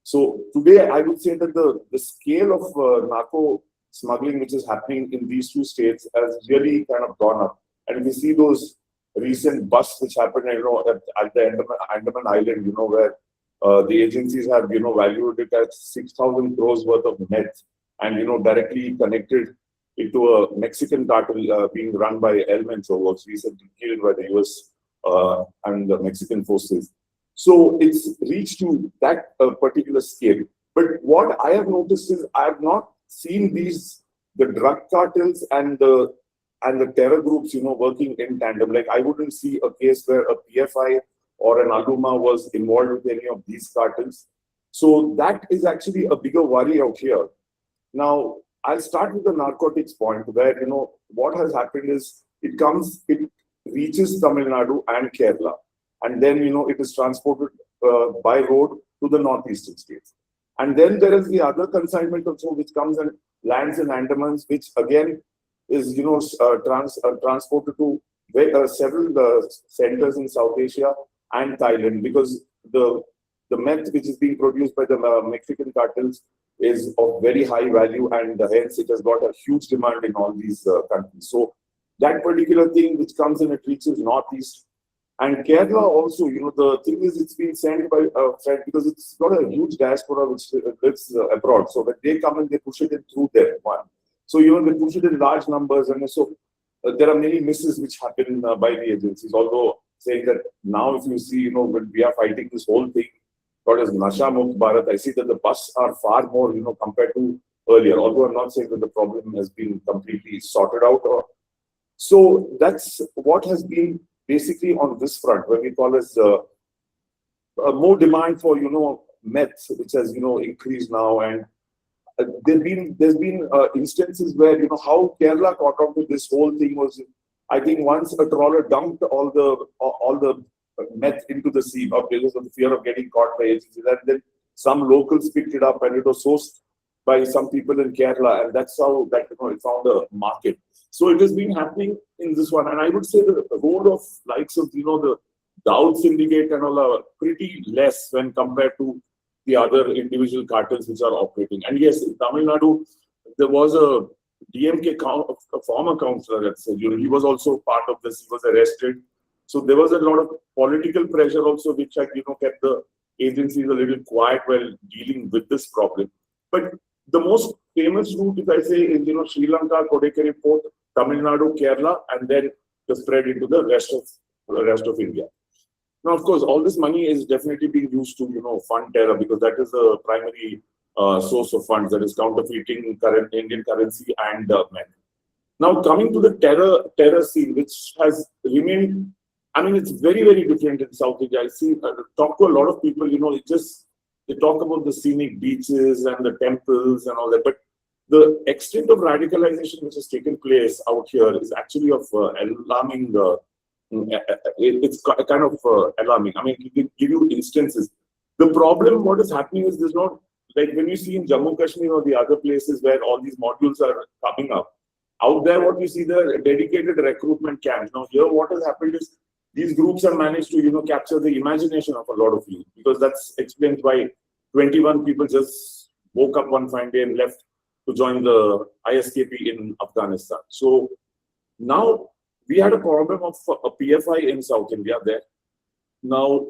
Speaker 7: So today, I would say that the scale of narco smuggling which is happening in these two states has really kind of gone up. And if you see those recent busts which happened, at the Andaman Island, where the agencies have, valued it at 6,000 crores worth of meth, and, directly connected it to a Mexican cartel being run by El Mencho, was recently killed by the US and the Mexican forces. So it's reached to that particular scale. But what I have noticed is I have not seen the drug cartels and the terror groups, working in tandem. Like, I wouldn't see a case where a PFI or an Aluma was involved with any of these cartels. So that is actually a bigger worry out here. Now, I'll start with the narcotics point, where, what has happened is it reaches Tamil Nadu and Kerala, and then, it is transported by road to the northeastern states. And then there is the other consignment also, which comes and lands in Andamans, which again is, transported to several centers in South Asia and Thailand, because the meth which is being produced by the Mexican cartels is of very high value, and hence it has got a huge demand in all these countries. So that particular thing which comes in, it reaches northeast. And Kerala also, the thing is, it's been sent by a friend, because it's got a huge diaspora which lives abroad. So when they come and they push it in through there, one. So, they push it in large numbers. And so there are many misses which happen by the agencies. Although saying that now, if you see, when we are fighting this whole thing, what is Nasha Mukht Bharat, I see that the busts are far more, compared to earlier. Although I'm not saying that the problem has been completely sorted out. So that's what has been basically on this front, when we call as more demand for, meth, which has, increased now. And there's been instances where, how Kerala caught on to this whole thing was, I think once a trawler dumped all the meth into the sea because of the fear of getting caught by agencies, and then some locals picked it up, and it was sourced by some people in Kerala, and that's how that it found a market. So it has been happening in this one, and I would say the role of likes of the Dawood syndicate and all are pretty less when compared to the other individual cartels which are operating. And yes, in Tamil Nadu, there was a DMK a former councillor that said, he was also part of this. He was arrested. So there was a lot of political pressure also, which had kept the agencies a little quiet while dealing with this problem. But the most famous route, if I say, is Sri Lanka, Kodekere Port, Tamil Nadu, Kerala, and then the spread into the rest of India. Now, of course, all this money is definitely being used to fund terror, because that is the primary source of funds, that is counterfeiting Indian currency and meth. Now, coming to the terror scene, which has remained, I mean, it's very, very different in South India. I see, talk to a lot of people, they talk about the scenic beaches and the temples and all that, but the extent of radicalization which has taken place out here is actually of alarming. It's kind of alarming. I mean, I can give you instances. The problem, what is happening is there's not, like when you see in Jammu Kashmir or the other places where all these modules are coming up, out there what you see, the dedicated recruitment camps. Now here what has happened is these groups have managed to capture the imagination of a lot of youth, because that's explained why 21 people just woke up one fine day and left to join the ISKP in Afghanistan. So now we had a problem of a PFI in South India there. Now,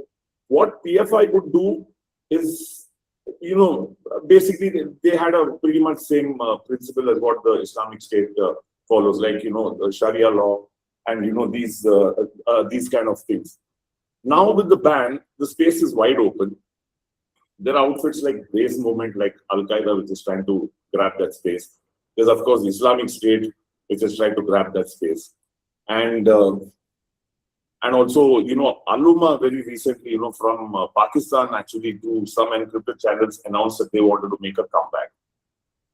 Speaker 7: what PFI would do is, basically they had a pretty much same principle as what the Islamic State follows, like, the Sharia law and, these kind of things. Now with the ban, the space is wide open. There are outfits like Grace Movement, like Al-Qaeda, which is trying to grab that space. There's, of course, the Islamic State, which is trying to grab that space. And also, Aluma very recently, from Pakistan, actually, through some encrypted channels, announced that they wanted to make a comeback.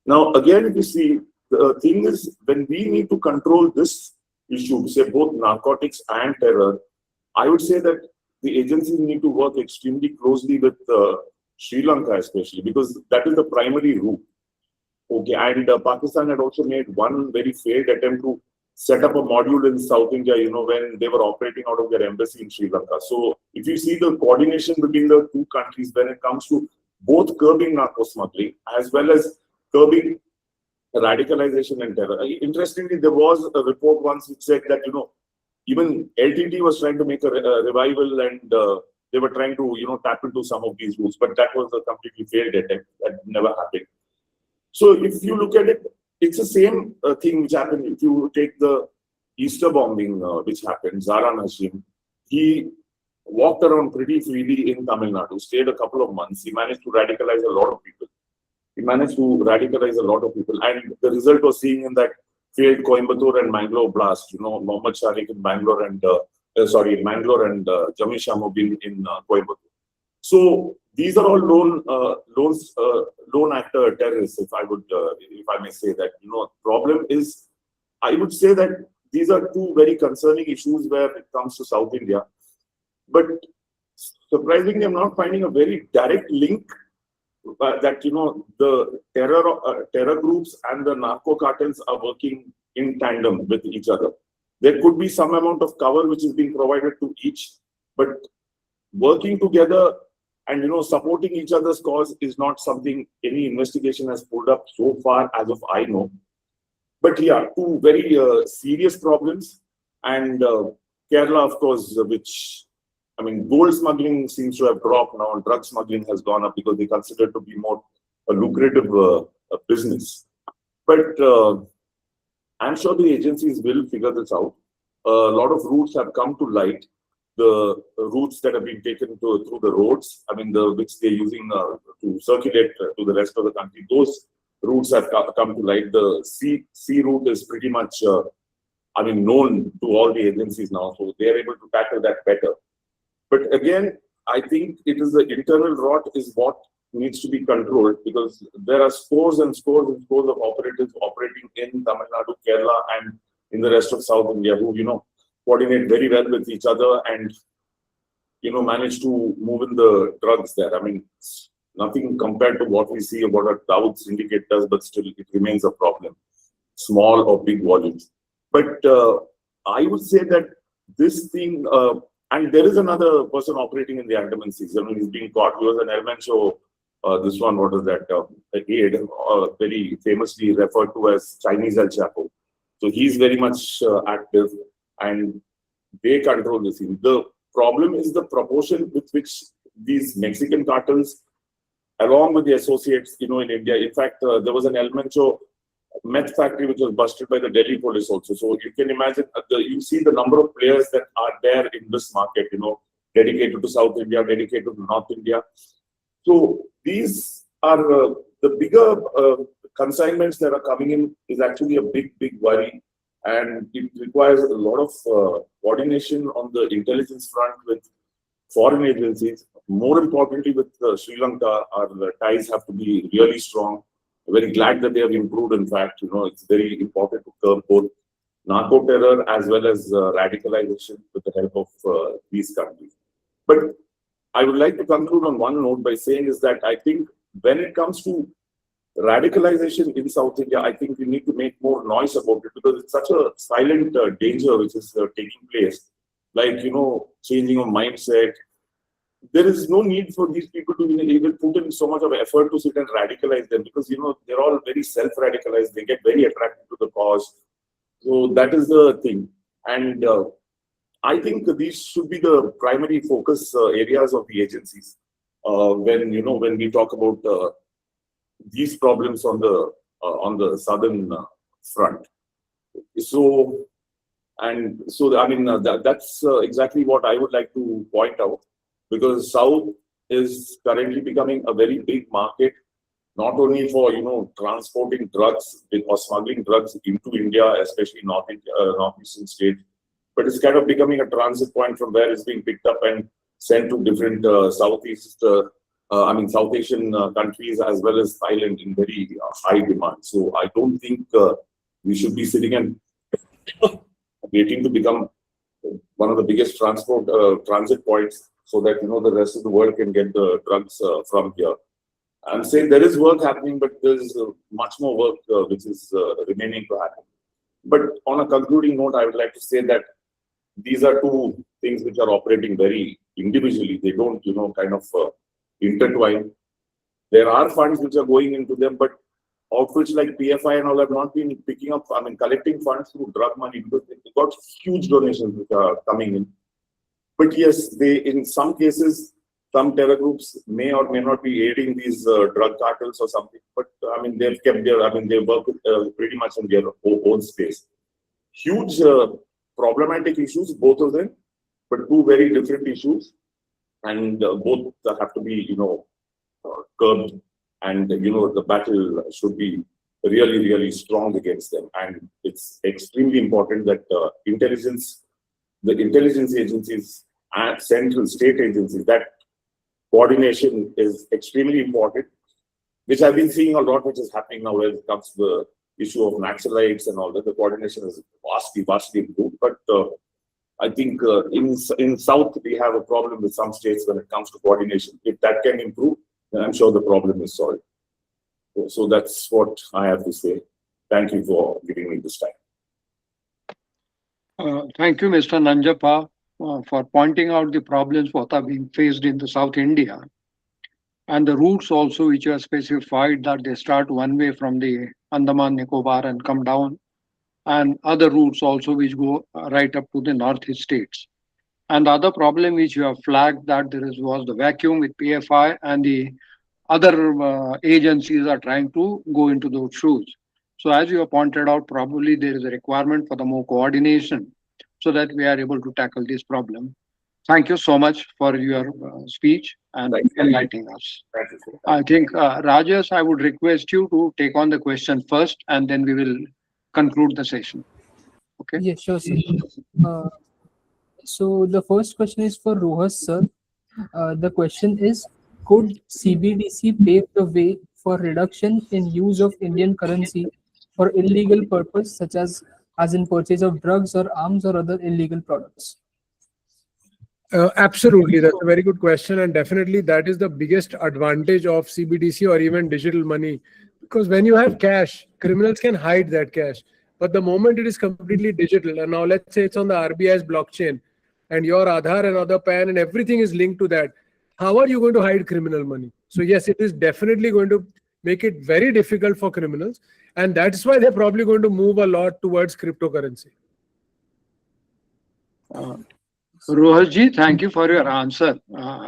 Speaker 7: Now, again, if you see, the thing is, when we need to control this issue, say both narcotics and terror, I would say that the agencies need to work extremely closely with Sri Lanka, especially, because that is the primary route. Okay, and Pakistan had also made one very failed attempt to set up a module in South India, when they were operating out of their embassy in Sri Lanka. So if you see the coordination between the two countries when it comes to both curbing narco smuggling as well as curbing radicalization and terror. Interestingly, there was a report once which said that, even LTT was trying to make a revival, and they were trying to, tap into some of these routes, but that was a completely failed attempt. That never happened. So if you look at it, it's the same thing which happened. If you take the Easter bombing which happened, Sara AI, he walked around pretty freely in Tamil Nadu, stayed a couple of months. He managed to radicalize a lot of people. And the result was seen in that failed Coimbatore and Mangalore blast. Mohammed Sharik in Bangalore and Mangalore and Jamil Shamuddin in Coimbatore. So these are all lone actor terrorists, if I may say that. Problem is, I would say that these are two very concerning issues where it comes to South India. But surprisingly, I'm not finding a very direct link that the terror groups and the narco cartels are working in tandem with each other. There could be some amount of cover which is being provided to each, but working together and supporting each other's cause is not something any investigation has pulled up so far as of I know. But yeah, two very serious problems, and Kerala, of course, which, gold smuggling seems to have dropped now, and drug smuggling has gone up because they consider it to be more a lucrative business. But I'm sure the agencies will figure this out. A lot of routes have come to light. The routes that have been taken through the roads, which they're using to circulate to the rest of the country, those routes have come to light. The sea route is pretty much, known to all the agencies now, so they are able to tackle that better. But again, I think it is the internal rot is what needs to be controlled, because there are scores and scores and scores of operatives operating in Tamil Nadu, Kerala, and in the rest of South India who, coordinate very well with each other and, manage to move in the drugs there. Nothing compared to what we see about a Dawood syndicate does, but still it remains a problem, small or big volumes. But I would say that this thing, and there is another person operating in the Andaman Seas. He's being caught. He was an Elman show. This one, what is that? Aid, very famously referred to as Chinese El Chapo. So he's very much active, and they control the scene. The problem is the proportion with which these Mexican cartels, along with the associates, in India. In fact, there was an El Mencho meth factory which was busted by the Delhi police also. So you can imagine, you see the number of players that are there in this market, dedicated to South India, dedicated to North India. So these are the bigger consignments that are coming in is actually a big, big worry. And it requires a lot of coordination on the intelligence front with foreign agencies. More importantly, with Sri Lanka, our ties have to be really strong. Very glad that they have improved. In fact, it's very important to curb both narco-terror as well as radicalization with the help of these countries. But I would like to conclude on one note by saying is that I think when it comes to radicalization in South India, I think we need to make more noise about it, because it's such a silent danger which is taking place. Like, changing of mindset. There is no need for these people to even put in so much of effort to sit and radicalize them, because, they're all very self-radicalized. They get very attracted to the cause. So that is the thing. And I think these should be the primary focus areas of the agencies when we talk about these problems on the southern front. So that's exactly what I would like to point out, because South is currently becoming a very big market, not only for transporting drugs or smuggling drugs into India, especially northeastern states, but it's kind of becoming a transit point from where it's being picked up and sent to different South Asian countries as well as Thailand in very high demand. So I don't think we should be sitting and waiting to become one of the biggest transit points, so that the rest of the world can get the drugs from here. I'm saying there is work happening, but there's much more work which is remaining to happen. But on a concluding note, I would like to say that these are two things which are operating very individually. They don't, kind of intertwine. There are funds which are going into them, but outfits like PFI and all have not been picking up, collecting funds through drug money, because got huge donations which are coming in. But yes, in some cases, some terror groups may or may not be aiding these drug cartels or something. But I mean, they've kept they work pretty much in their own space. Huge problematic issues, both of them, but two very different issues, and both have to be, curbed, and the battle should be really, really strong against them. And it's extremely important that the intelligence agencies and central state agencies, that coordination is extremely important, which I've been seeing a lot, which is happening now when it comes to the issue of Naxalites and all that. The coordination is vastly improved. But I think in South, we have a problem with some states when it comes to coordination. If that can improve, then I'm sure the problem is solved. So that's what I have to say. Thank you for giving me this time.
Speaker 2: Thank you, Mr. Nanjappa, for pointing out the problems what are being faced in the South India. And the routes also which are specified, that they start one way from the Andaman Nicobar and come down, and other routes also which go right up to the northeast states. And the other problem which you have flagged, that was the vacuum with PFI, and the other agencies are trying to go into those shoes. So as you have pointed out, probably there is a requirement for the more coordination so that we are able to tackle this problem. Thank you so much for your speech and enlightening us.
Speaker 7: Thank you.
Speaker 2: I think, Rajesh, I would request you to take on the question first, and then we will conclude the session. Okay?
Speaker 1: Yeah, sure, sir. So the first question is for Rohas, sir. The question is, could CBDC pave the way for reduction in use of Indian currency for illegal purpose, such as in purchase of drugs or arms or other illegal products?
Speaker 5: Absolutely, that's a very good question, and definitely that is the biggest advantage of CBDC or even digital money, because when you have cash, criminals can hide that cash. But the moment it is completely digital, and now let's say it's on the RBI's blockchain, and your Aadhaar and other PAN and everything is linked to that, how are you going to hide criminal money? So yes, it is definitely going to make it very difficult for criminals, and that's why they're probably going to move a lot towards cryptocurrency.
Speaker 2: Rohasji, thank you for your answer.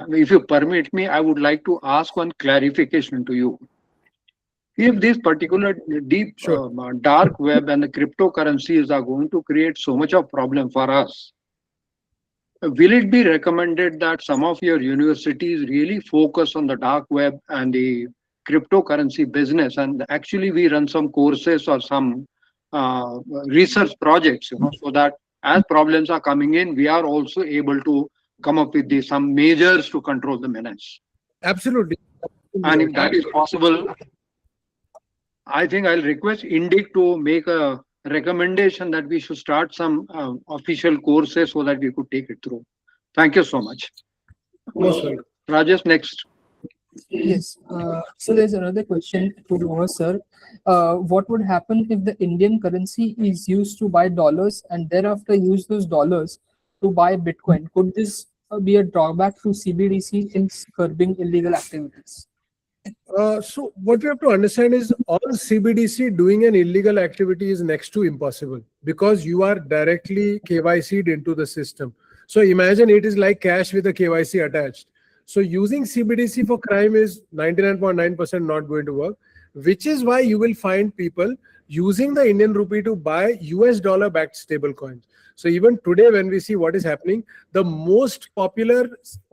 Speaker 2: If you permit me, I would like to ask one clarification to you. If this particular deep dark web and the cryptocurrencies are going to create so much of problem for us, will it be recommended that some of your universities really focus on the dark web and the cryptocurrency business, and actually we run some courses or some research projects, so that as problems are coming in, we are also able to come up with some measures to control the menace?
Speaker 5: Absolutely.
Speaker 2: And if that is possible, I think I'll request Indirect to make a recommendation that we should start some official courses so that we could take it through. Thank you so much.
Speaker 5: Most welcome.
Speaker 2: Rajesh, next.
Speaker 1: Yes. So there's another question to Rohas, sir. What would happen if the Indian currency is used to buy dollars and thereafter use those dollars to buy Bitcoin? Could this be a drawback to CBDC in curbing illegal activities?
Speaker 5: So what we have to understand is, on CBDC, doing an illegal activity is next to impossible, because you are directly KYC'd into the system. So imagine it is like cash with a KYC attached. So using CBDC for crime is 99.9% not going to work, which is why you will find people using the Indian rupee to buy US dollar backed stable coins. So even today, when we see what is happening, the most popular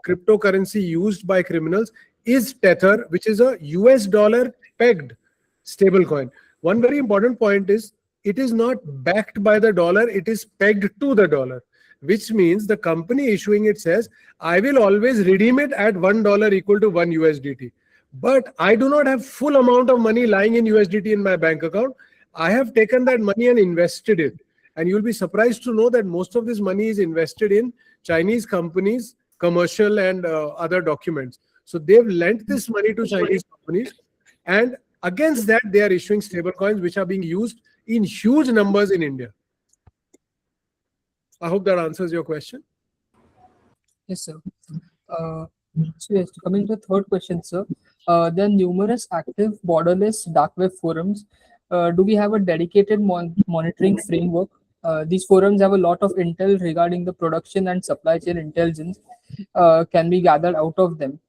Speaker 5: cryptocurrency used by criminals is Tether, which is a US dollar pegged stable coin. One very important point is, it is not backed by the dollar, it is pegged to the dollar, which means the company issuing it says, I will always redeem it at $1 equal to 1 USDT. But I do not have full amount of money lying in USDT in my bank account. I have taken that money and invested it. And you'll be surprised to know that most of this money is invested in Chinese companies, commercial and other documents. So they've lent this money to Chinese companies, and against that, they are issuing stable coins, which are being used in huge numbers in India. I hope that answers your question.
Speaker 1: Yes, sir. So yes, coming to the third question, sir. There are numerous active borderless dark web forums. Do we have a dedicated monitoring framework These forums have a lot of intel regarding the production and supply chain intelligence can be gathered out of them.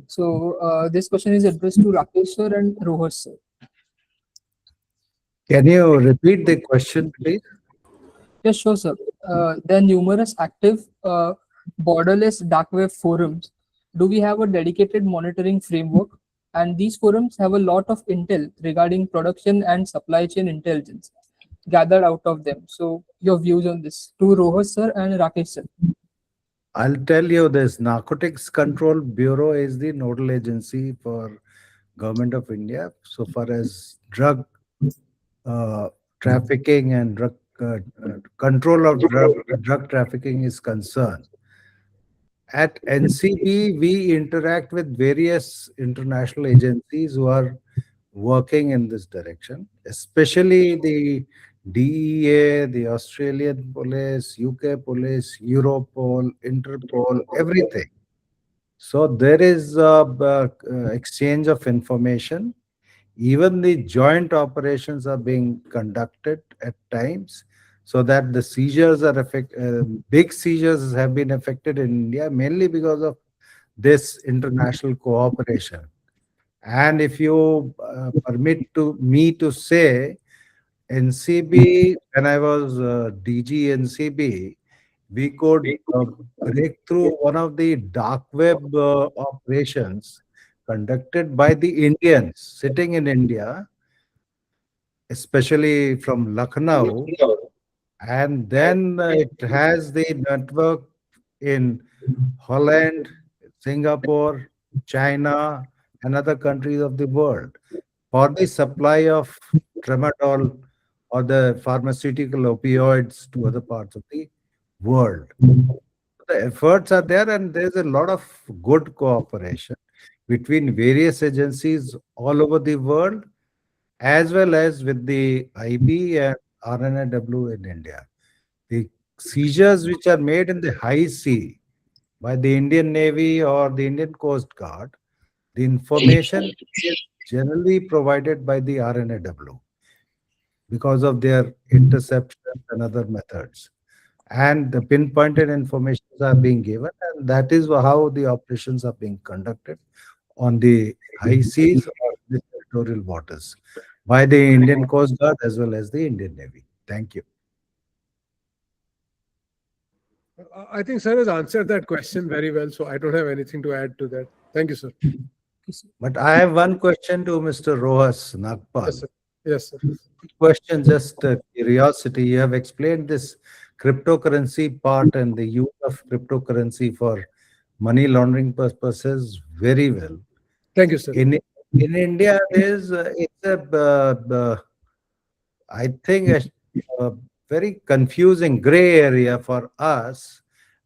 Speaker 1: So this question is addressed to Rakesh sir and Rohas sir.
Speaker 3: Can you repeat the question, please?
Speaker 1: Yes, sure, sir. There are numerous active borderless dark web forums. Do we have a dedicated monitoring framework? And these forums have a lot of intel regarding production and supply chain intelligence gathered out of them. So your views on this to Rohas sir and Rakesh sir.
Speaker 3: I'll tell you this. Narcotics Control Bureau is the nodal agency for Government of India so far as drug trafficking and control of drug trafficking is concerned. At NCB, we interact with various international agencies who are working in this direction, especially the DEA, the Australian police, UK police, Europol, Interpol, everything. So there is exchange of information. Even the joint operations are being conducted at times, so that the seizures are big seizures have been affected in India mainly because of this international cooperation. And if you permit me to say, NCB, when I was DG NCB, we could break through one of the dark web operations conducted by the Indians sitting in India, especially from Lucknow, and then it has the network in Holland, Singapore, China, and other countries of the world for the supply of tramadol or the pharmaceutical opioids to other parts of the world. The efforts are there, and there's a lot of good cooperation between various agencies all over the world, as well as with the IB and RNAW in India. The seizures which are made in the high sea by the Indian Navy or the Indian Coast Guard, the information is generally provided by the RNAW because of their interception and other methods. And the pinpointed information are being given, and that is how the operations are being conducted on the high seas or the territorial waters by the Indian Coast Guard as well as the Indian Navy. Thank you.
Speaker 5: I think sir has answered that question very well, so I don't have anything to add to that. Thank you, sir.
Speaker 3: But I have one question to Mr. Rohas Nagpal.
Speaker 5: Yes, sir. Yes, sir.
Speaker 3: Question, just curiosity. You have explained this cryptocurrency part and the use of cryptocurrency for money laundering purposes very well.
Speaker 5: Thank you, sir.
Speaker 3: In India, there's I think a very confusing gray area for us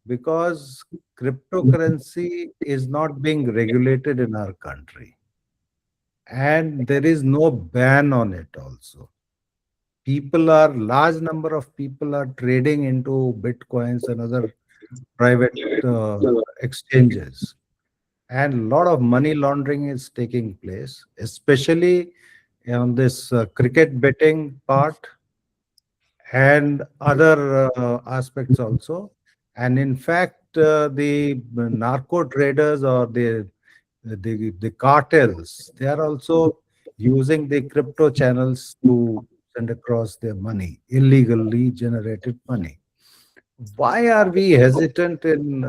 Speaker 3: because cryptocurrency is not being regulated in our country, and there is no ban on it also. Large number of people are trading into Bitcoins and other private exchanges. And a lot of money laundering is taking place, especially on this cricket betting part and other aspects also. And in fact, the narco traders or the cartels, they are also using the crypto channels to send across their money, illegally generated money. Why are we hesitant in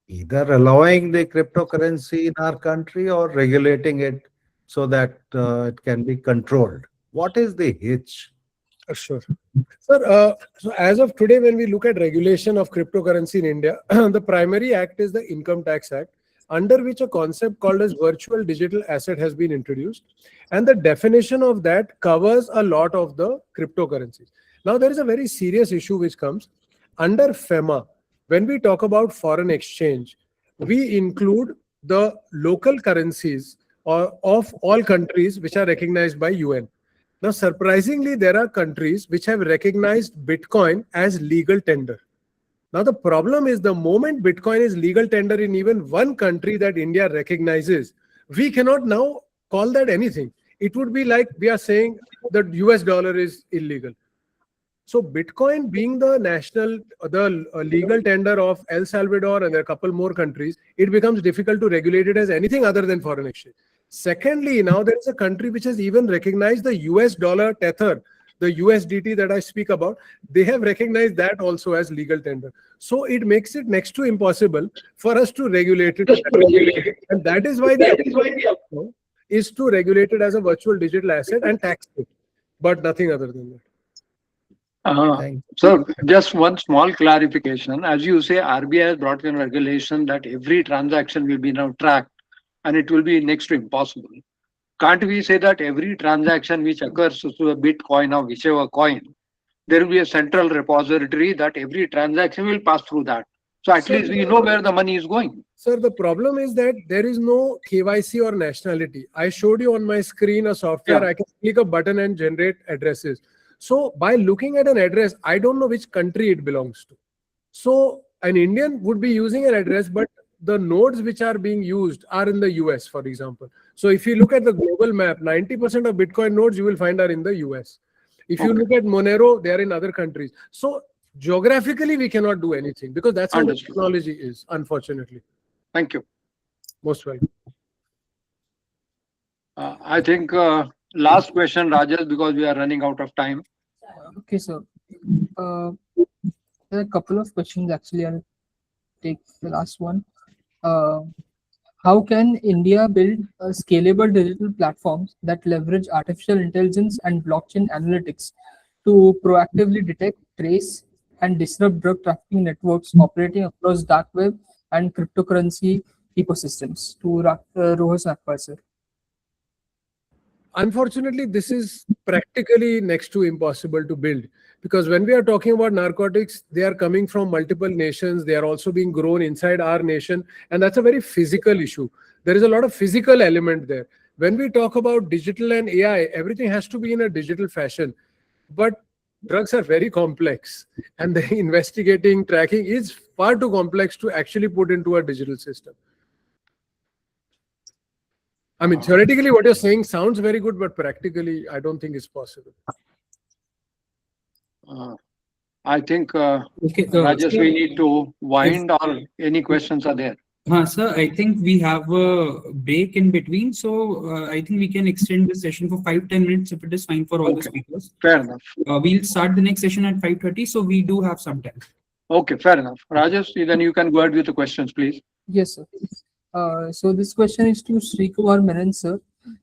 Speaker 3: either allowing the cryptocurrency in our country or regulating it so that it can be controlled? What is the hitch?
Speaker 5: Sure. Sir, so as of today, when we look at regulation of cryptocurrency in India, the primary act is the Income Tax Act, under which a concept called as virtual digital asset has been introduced. And the definition of that covers a lot of the cryptocurrencies. Now, there is a very serious issue which comes under FEMA. When we talk about foreign exchange, we include the local currencies of all countries which are recognized by UN. Now, surprisingly, there are countries which have recognized Bitcoin as legal tender. Now, the problem is the moment Bitcoin is legal tender in even one country that India recognizes, we cannot now call that anything. It would be like we are saying that US dollar is illegal. So Bitcoin being the legal tender of El Salvador and there are a couple more countries, it becomes difficult to regulate it as anything other than foreign exchange. Secondly, now there is a country which has even recognized the US dollar tether, the USDT that I speak about. They have recognized that also as legal tender. So it makes it next to impossible for us to regulate it. And that is why the is to regulate it as a virtual digital asset and tax it, but nothing other than that.
Speaker 2: So just one small clarification. As you say, RBI has brought in regulation that every transaction will be now tracked and it will be next to impossible. Can't we say that every transaction which occurs through a Bitcoin or whichever coin, there will be a central repository that every transaction will pass through that. So at least we know where the money is going.
Speaker 5: Sir, the problem is that there is no KYC or nationality. I showed you on my screen a software. I can click a button and generate addresses. So by looking at an address, I don't know which country it belongs to. So an Indian would be using an address, but the nodes which are being used are in the US, for example. So if you look at the global map, 90% of Bitcoin nodes you will find are in the US. If you look at Monero, they are in other countries. So geographically, we cannot do anything because that's how the technology is, unfortunately.
Speaker 2: Thank you.
Speaker 5: Most welcome.
Speaker 2: I think last question, Rajesh, because we are running out of time.
Speaker 1: Okay, so there are a couple of questions actually. I'll take the last one. How can India build scalable digital platforms that leverage artificial intelligence and blockchain analytics to proactively detect, trace, and disrupt drug trafficking networks operating across dark web and cryptocurrency ecosystems? To Rohas Nagpal, sir.
Speaker 5: Unfortunately, this is practically next to impossible to build because when we are talking about narcotics, they are coming from multiple nations. They are also being grown inside our nation. And that's a very physical issue. There is a lot of physical element there. When we talk about digital and AI, everything has to be in a digital fashion. But drugs are very complex. And the investigating, tracking is far too complex to actually put into a digital system. I mean, theoretically, what you're saying sounds very good, but practically, I don't think it's possible.
Speaker 2: I think, Rajesh, we need to wind or any questions are there?
Speaker 8: Sir, I think we have a break in between. So I think we can extend the session for 5-10 minutes if it is fine for all the speakers.
Speaker 2: Fair enough.
Speaker 8: We'll start the next session at 5:30. So we do have some time.
Speaker 2: Okay, fair enough. Rajesh, then you can go ahead with the questions, please.
Speaker 1: Yes, sir. So this question is to Shreekumar Menon, sir.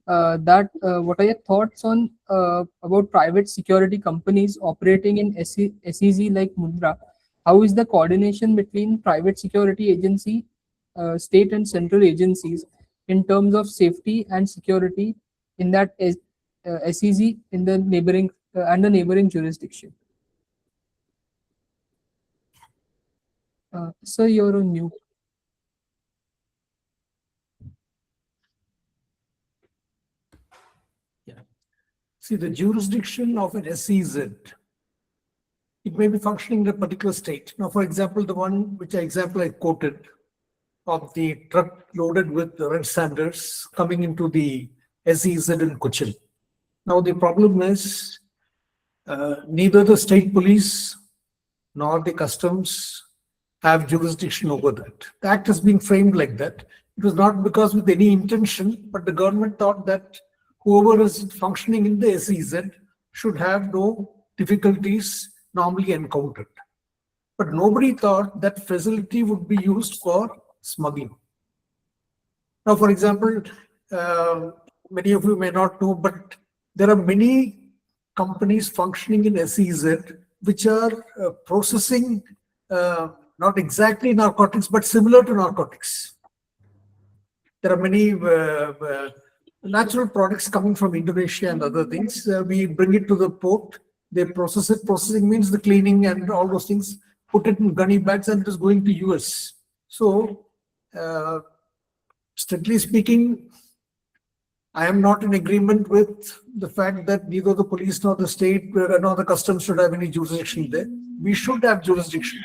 Speaker 1: What are your thoughts on about private security companies operating in SEZ like Mudra? How is the coordination between private security agency, state and central agencies in terms of safety and security in that SEZ in the neighboring and the neighboring jurisdiction? Sir, you're on mute.
Speaker 6: See, the jurisdiction of an SEZ, it may be functioning in a particular state. Now, for example, the one which I quoted of the truck loaded with the red sanders coming into the SEZ in Cochin. Now, the problem is neither the state police nor the customs have jurisdiction over that. The act has been framed like that. It was not because with any intention, but the government thought that whoever is functioning in the SEZ should have no difficulties normally encountered. But nobody thought that facility would be used for smuggling. Now, for example, many of you may not know, but there are many companies functioning in SEZ which are processing not exactly narcotics, but similar to narcotics. There are many natural products coming from Indonesia and other things. We bring it to the port, they process it. Processing means the cleaning and all those things, put it in gunny bags and it is going to US. So, strictly speaking, I am not in agreement with the fact that neither the police nor the state nor the customs should have any jurisdiction there. We should have jurisdiction.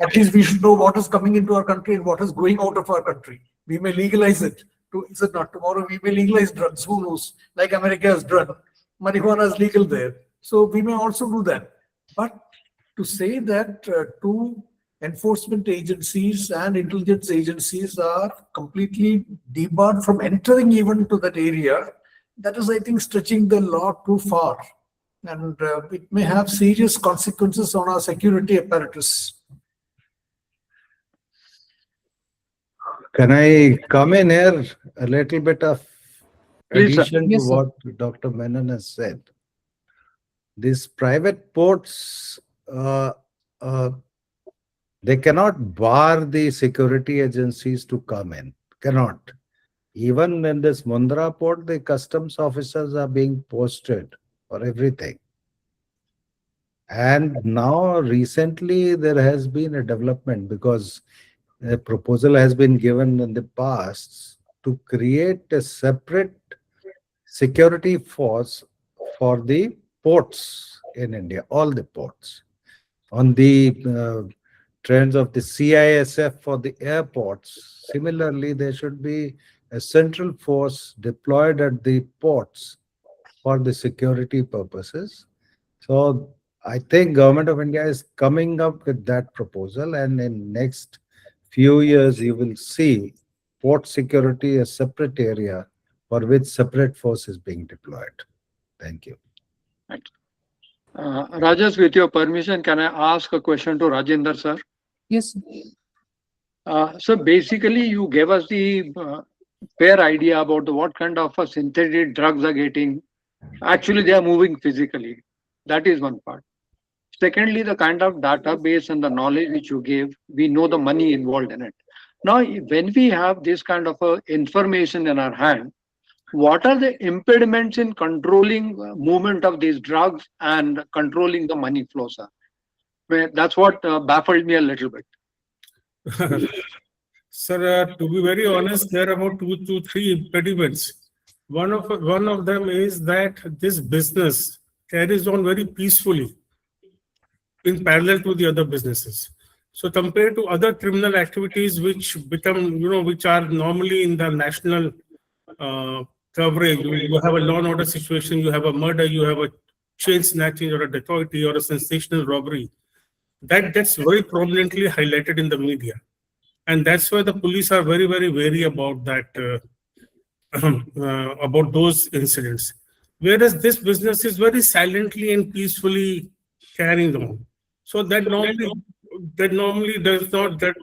Speaker 6: At least we should know what is coming into our country and what is going out of our country. We may legalize it. Is it not? Tomorrow we may legalize drugs. Who knows? Like America has done. Marijuana is legal there. So we may also do that. But to say that two enforcement agencies and intelligence agencies are completely debarred from entering even to that area, that is, I think, stretching the law too far. And it may have serious consequences on our security apparatus.
Speaker 3: Can I come in here? A little bit of
Speaker 2: Please, sir.
Speaker 3: addition to
Speaker 1: Yes, sir.
Speaker 3: what Dr. Menon has said. These private ports, they cannot bar the security agencies to come in. Cannot. Even in this Mundra port, the customs officers are being posted for everything. And now recently there has been a development because a proposal has been given in the past to create a separate security force for the ports in India, all the ports. On the trends of the CISF for the airports, similarly, there should be a central force deployed at the ports for the security purposes. So I think Government of India is coming up with that proposal, and in next few years you will see port security a separate area for which separate force is being deployed. Thank you.
Speaker 2: Rajesh, with your permission, can I ask a question to Rajender, sir?
Speaker 1: Yes.
Speaker 2: So basically, you gave us the fair idea about what kind of synthetic drugs are getting. Actually, they are moving physically. That is one part. Secondly, the kind of database and the knowledge which you gave, we know the money involved in it. Now, when we have this kind of information in our hand, what are the impediments in controlling movement of these drugs and controlling the money flow, sir? Well, that's what baffled me a little bit.
Speaker 4: Sir, to be very honest, there are about 2 to 3 impediments. One of them is that this business carries on very peacefully in parallel to the other businesses. So compared to other criminal activities which become, which are normally in the national coverage, you have a law and order situation, you have a murder, you have a chain snatching or a dacoity or a sensational robbery. That gets very prominently highlighted in the media. And that's why the police are very, very wary about that, about those incidents. Whereas this business is very silently and peacefully carrying on. So that normally does not, that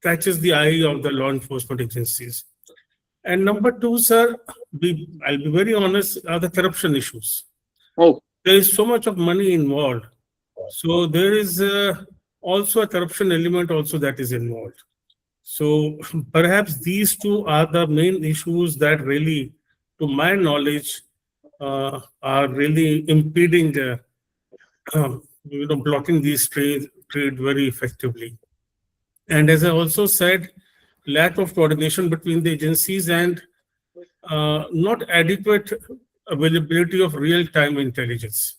Speaker 4: catches the eye of the law enforcement agencies. And number two, sir, I'll be very honest, are the corruption issues.
Speaker 2: Oh,
Speaker 4: There is so much of money involved. So there is also a corruption element also that is involved. So perhaps these two are the main issues that really, to my knowledge, are really impeding, blocking these trade very effectively. And as I also said, lack of coordination between the agencies and not adequate availability of real-time intelligence.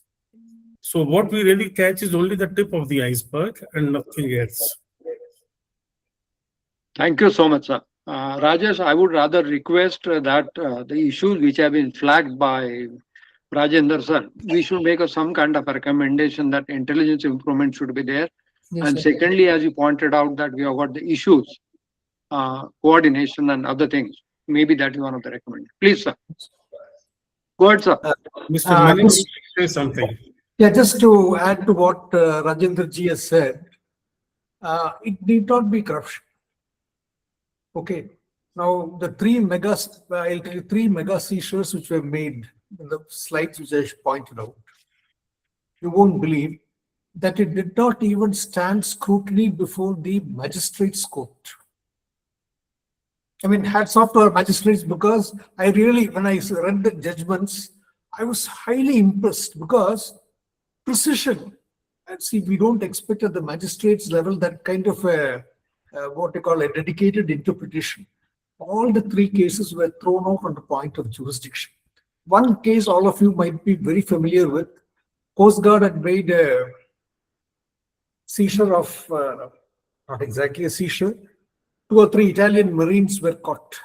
Speaker 4: So what we really catch is only the tip of the iceberg and nothing else.
Speaker 2: thank you so much, sir. Rajesh, I would rather request that the issues which have been flagged by Rajender, sir, we should make some kind of a recommendation that intelligence improvement should be there.
Speaker 1: Yes,
Speaker 2: And
Speaker 1: sir.
Speaker 2: secondly, as you pointed out, that we have got the issues, coordination and other things. Maybe that is one of the recommendations. Please, sir. Go ahead, sir.
Speaker 4: Mr. Menon,
Speaker 6: Just-
Speaker 4: say something.
Speaker 6: Yeah, just to add to what Rajender ji has said, it need not be corruption. Okay. Now, the I'll tell you 3 mega seizures which were made in the slides which I pointed out. You won't believe that it did not even stand scrutiny before the magistrate's court. I mean, hats off to our magistrates, because I really, when I read the judgments, I was highly impressed because precision. And see, we don't expect at the magistrates level that kind of a, what they call a dedicated interpretation. All the 3 cases were thrown out on the point of jurisdiction. One case all of you might be very familiar with. Coast Guard had made a seizure of, not exactly a seizure, 2 or 3 Italian Marines were caught.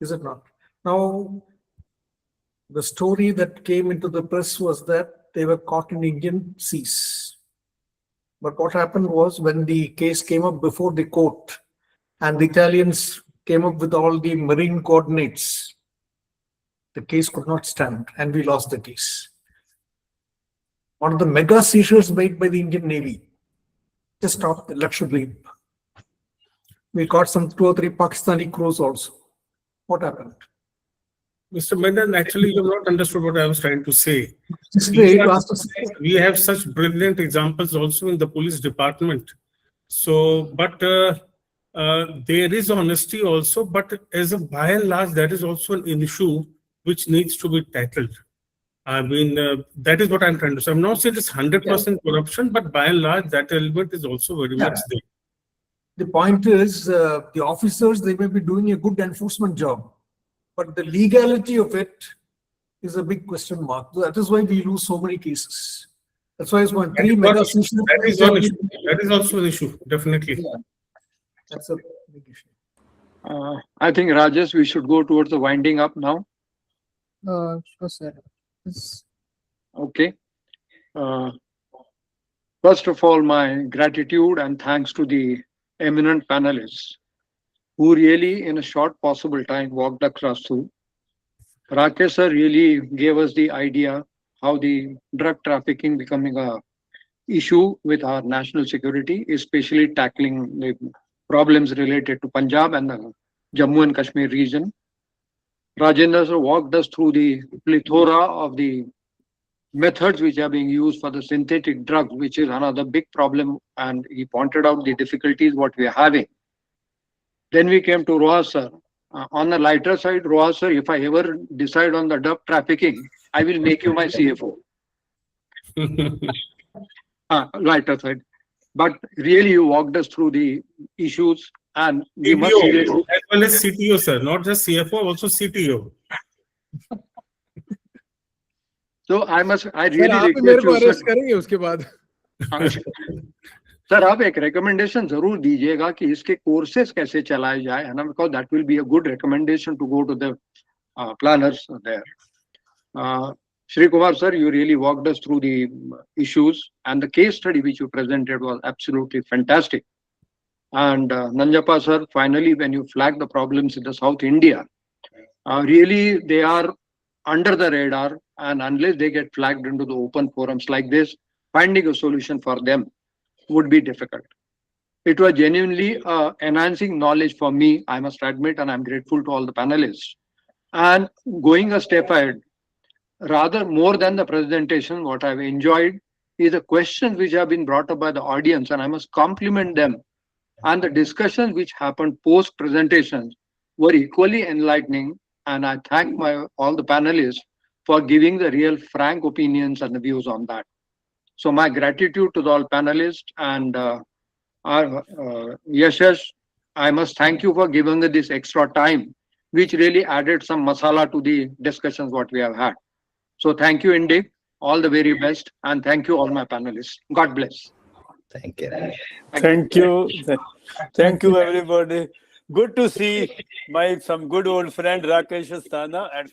Speaker 6: Is it not? Now, the story that came into the press was that they were caught in Indian seas. But what happened was when the case came up before the court and the Italians came up with all the marine coordinates, the case could not stand and we lost the case. One of the mega seizures made by the Indian Navy just off the Lakshadweep. We caught some 2 or 3 Pakistani crews also. What happened?
Speaker 4: Mr. Menon, actually, you have not understood what I was trying to say. We have such brilliant examples also in the police department. So, but there is honesty also, but as a by and large, that is also an issue which needs to be tackled. I mean, that is what I'm trying to say. I'm not saying it's 100% corruption, but by and large, that element is also very much there.
Speaker 6: The point is, the officers, they may be doing a good enforcement job, but the legality of it is a big question mark. That is why we lose so many cases. That's why it's one 3 mega seizures.
Speaker 4: That is one issue. That is also an issue, definitely.
Speaker 6: Yeah. That's a big issue.
Speaker 2: I think, Rajesh, we should go towards the winding up now.
Speaker 1: Sure, sir. Yes.
Speaker 2: Okay. First of all, my gratitude and thanks to the eminent panelists who really, in a short possible time, walked across through. Rakesh sir really gave us the idea how the drug trafficking becoming a issue with our national security, especially tackling the problems related to Punjab and the Jammu and Kashmir region. Rajender sir walked us through the plethora of the methods which are being used for the synthetic drugs, which is another big problem, and he pointed out the difficulties what we are having. Then we came to Rohas sir. On the lighter side, Rohas sir, if I ever decide on the drug trafficking, I will make you my CFO. Lighter side. But really, you walked us through the issues, and we must
Speaker 4: CTO, as well as CTO, sir, not just CFO, also CTO.
Speaker 2: So I really
Speaker 5: sir आप ही
Speaker 2: request
Speaker 5: मेरे को
Speaker 2: you, sir.
Speaker 5: Arrest करेंगे उसके बाद
Speaker 2: sir आप एक recommendation जरूर दीजिएगा कि इसके कोर्सेज कैसे चलाए जाए, है ना, because that will be a good recommendation to go to the planners there. Shreekumar sir, you really walked us through the issues, and the case study which you presented was absolutely fantastic. And Nanjappa sir, finally, when you flag the problems in the South India, really they are under the radar, and unless they get flagged into the open forums like this, finding a solution for them would be difficult. It was genuinely enhancing knowledge for me, I must admit, and I'm grateful to all the panelists. And going a step ahead, rather more than the presentation, what I've enjoyed is the questions which have been brought up by the audience, and I must compliment them. And the discussions which happened post presentations were equally enlightening, and I thank all the panelists for giving the real frank opinions and the views on that. So my gratitude to the all panelists, and Yashash, I must thank you for giving us this extra time, which really added some masala to the discussions what we have had. So thank you indeed, all the very best, and thank you all my panelists. God bless.
Speaker 3: Thank you.
Speaker 9: Thank you. Thank you, everybody. Good to see some good old friend Rakesh Asthaana and